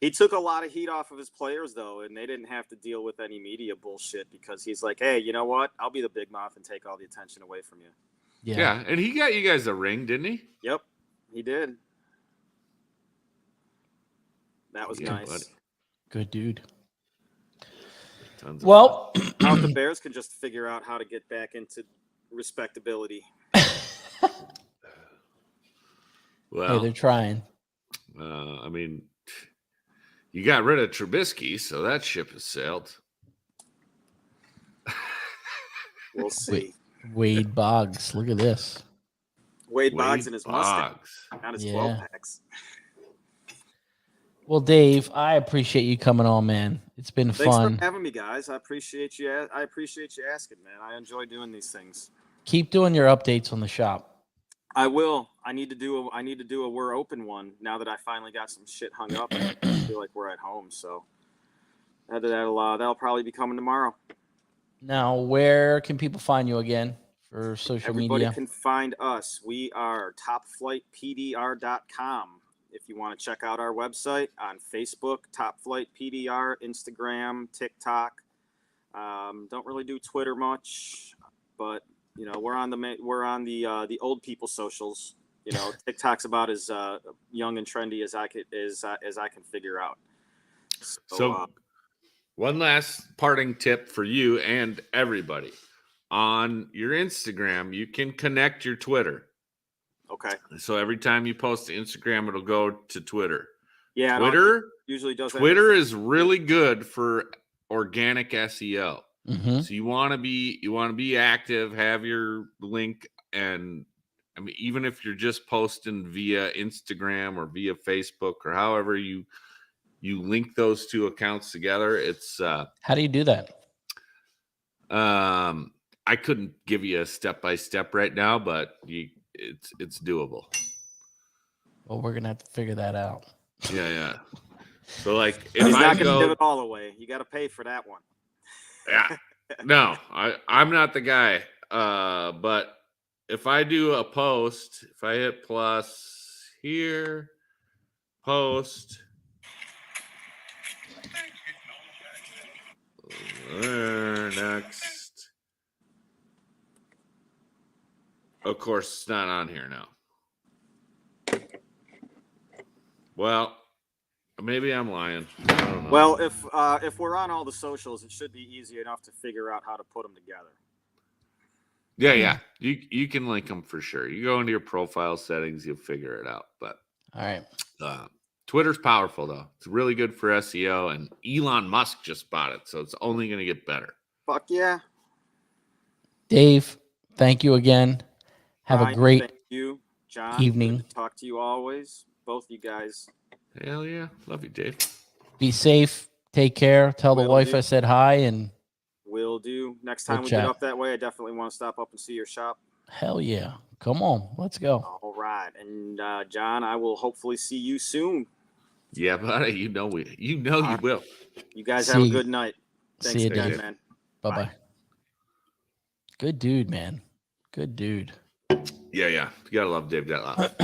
S3: He took a lot of heat off of his players, though, and they didn't have to deal with any media bullshit because he's like, hey, you know what? I'll be the big mouth and take all the attention away from you.
S2: Yeah, and he got you guys a ring, didn't he?
S3: Yep, he did. That was nice.
S1: Buddy. Good dude.
S3: Now the Bears can just figure out how to get back into respectability.
S2: Well,
S1: hey, they're trying.
S2: I mean, you got rid of Trubisky, so that ship has sailed.
S3: We'll see.
S1: Wade Boggs, look at this.
S3: Wade Boggs and his Mustang, not his 12 packs.
S1: Well, Dave, I appreciate you coming on, man. It's been fun.
S3: Thanks for having me, guys. I appreciate you asking, man. I enjoy doing these things.
S1: Keep doing your updates on the shop.
S3: I will. I need to do a we're open one now that I finally got some shit hung up. And I feel like we're at home, so that'll probably be coming tomorrow. Now, where can people find you again for social media? Everybody can find us. We are topflightpdr.com. If you want to check out our website, on Facebook, Top Flight PDR, Instagram, TikTok. Don't really do Twitter much, but we're on the old people socials. TikTok's about as young and trendy as I can figure out. So one last parting tip for you and everybody: on your Instagram, you can connect your Twitter. Okay. So every time you post to Instagram, it'll go to Twitter. Yeah. Twitter usually does. Twitter is really good for organic SEO. Mm-hmm. So you want to be active, have your link, and I mean, even if you're just posting via Instagram or via Facebook or however you link those two accounts together, it's how do you do that? I couldn't give you a step-by-step right now, but it's doable. Well, we're gonna have to figure that out. Yeah.
S2: So like
S3: He's
S2: if
S3: not
S2: I
S3: going to
S2: go,
S3: give it all away. You got to pay for that one.
S2: yeah, no, I'm not the guy. But if I do a post, if I hit plus here, post, next. Of course, it's not on here now. Well, maybe I'm lying. I don't know.
S3: Well, if we're on all the socials, it should be easy enough to figure out how to put them together.
S2: Yeah. You can link them for sure. You go into your profile settings, you'll figure it out. But
S1: All right.
S2: Twitter's powerful though. It's really good for SEO, and Elon Musk just bought it, so it's only going to get better.
S3: Fuck yeah.
S1: Dave, thank you again. Have
S3: Ryan,
S1: a great
S3: thank you, John.
S1: evening.
S3: Good to talk to you always. Both you guys.
S2: Hell yeah. Love you, Dave.
S1: Be safe. Take care. Tell the
S3: Will
S1: wife
S3: do.
S1: I said hi, and
S3: Will do. Next time
S1: We'll
S3: we
S1: chat.
S3: get up that way, I definitely want to stop up and see your shop.
S1: hell yeah. Come on. Let's go.
S3: All right. And John, I will hopefully see you soon.
S2: Yeah, buddy. You know you will.
S3: You guys
S1: See
S3: have a
S1: you.
S3: good night. Thanks
S1: See you,
S3: again,
S1: Dave.
S3: man.
S1: Bye-bye. Good dude, man. Good dude.
S2: Yeah. You gotta love Dave that lot.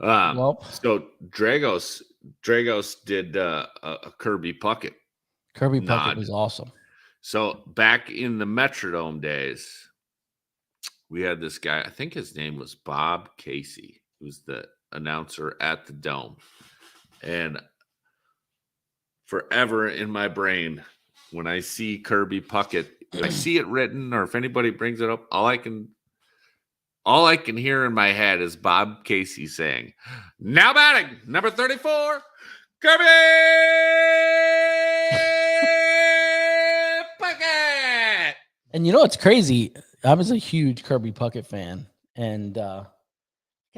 S1: Well,
S2: So Dragos did a Kirby Puckett.
S1: Kirby
S2: nod.
S1: Puckett was awesome.
S2: So back in the Metrodome days, we had this guy. I think his name was Bob Casey, who's the announcer at the Dome. And forever in my brain, when I see Kirby Puckett, if I see it written, or if anybody brings it up, all I can hear in my head is Bob Casey saying, "Now batting, number 34, Kirby Puckett."
S1: And you know what's crazy? I was a huge Kirby Puckett fan, and got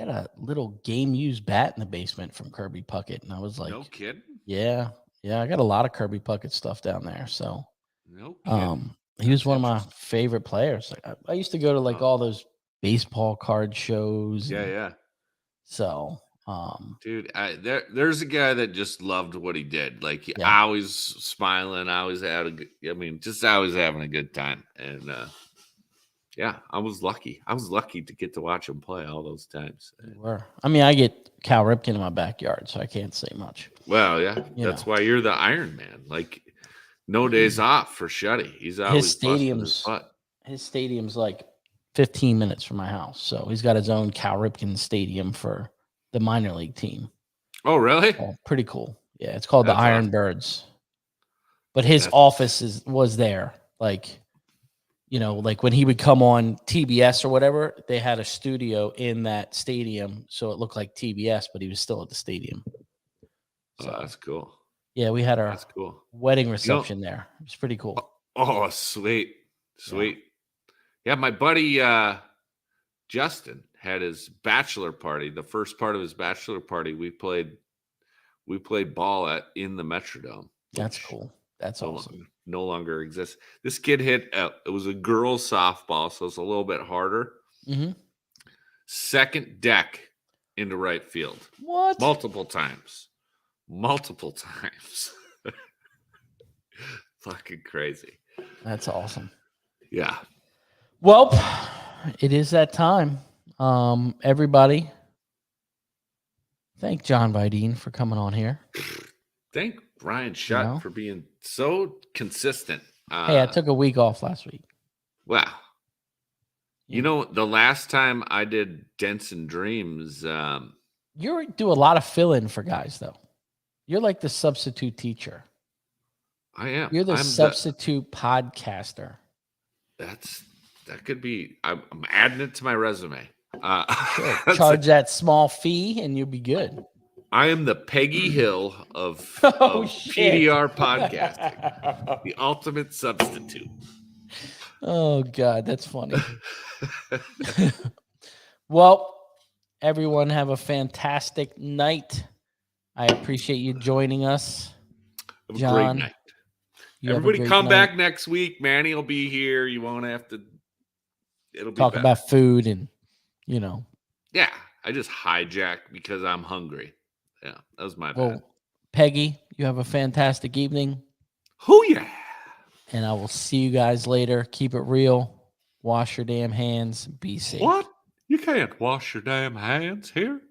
S1: a little game used bat in the basement from Kirby Puckett, and I was like,
S2: No kidding.
S1: yeah, I got a lot of Kirby Puckett stuff down there. So,
S2: No kidding.
S1: he was
S2: That's
S1: one of my
S2: interesting.
S1: favorite players. Like, I used to go to like all those baseball card shows. and
S2: Yeah.
S1: So,
S2: Dude, there's a guy that just loved what he did. Like,
S1: Yeah.
S2: always smiling, always just always having a good time. And yeah, I was lucky. I was lucky to get to watch him play all those times.
S1: I mean, I get Cal Ripken in my backyard, so I can't say much.
S2: Well, yeah, that's why you're the Iron Man. Like, no days off for Shutty. He's always busting his butt.
S1: His stadium's like 15 minutes from my house, so he's got his own Cal Ripken stadium for the minor league team.
S2: Oh, really?
S1: Oh, pretty cool. Yeah, it's called the
S2: That's
S1: Iron
S2: awesome.
S1: Birds. But his office was there. Like, like when he would come on TBS or whatever, they had a studio in that stadium, so it looked like TBS, but he was still at the stadium. So
S2: that's cool.
S1: Yeah, we had our
S2: That's cool.
S1: wedding reception there. It was pretty cool.
S2: Oh, sweet. Yeah, my buddy Justin had his bachelor party. The first part of his bachelor party, we played ball in the Metrodome.
S1: That's cool. That's awesome.
S2: No longer exists. This kid hit it was a girls softball, so it's a little bit harder.
S1: Mm-hmm.
S2: Second deck into right field.
S1: What?
S2: Multiple times. Fucking crazy.
S1: That's awesome.
S2: Yeah.
S1: Well, it is that time. Everybody, thank John Vidine for coming on here.
S2: Thank Ryan Shutt for being so consistent.
S1: Hey, I took a week off last week.
S2: Wow. You know, the last time I did Dents and Dreams.
S1: You do a lot of fill-in for guys, though. You're like the substitute teacher.
S2: I am.
S1: You're the substitute podcaster.
S2: That could be. I'm adding it to my resume.
S1: Sure. Charge that small fee, and you'll be good.
S2: I am the Peggy Hill of
S1: shit.
S2: PDR podcasting, the ultimate substitute.
S1: Oh God, that's funny. Well, everyone have a fantastic night. I appreciate you joining us.
S2: Have
S1: John,
S2: a great night. Everybody come back next week. Manny will be here. You won't have to. It'll be
S1: talk
S2: better.
S1: about food and,
S2: Yeah, I just hijacked because I'm hungry. Yeah, that was my bad.
S1: Peggy, you have a fantastic evening.
S2: Oh, yeah.
S1: And I will see you guys later. Keep it real. Wash your damn hands. Be safe.
S2: What? You can't wash your damn hands here?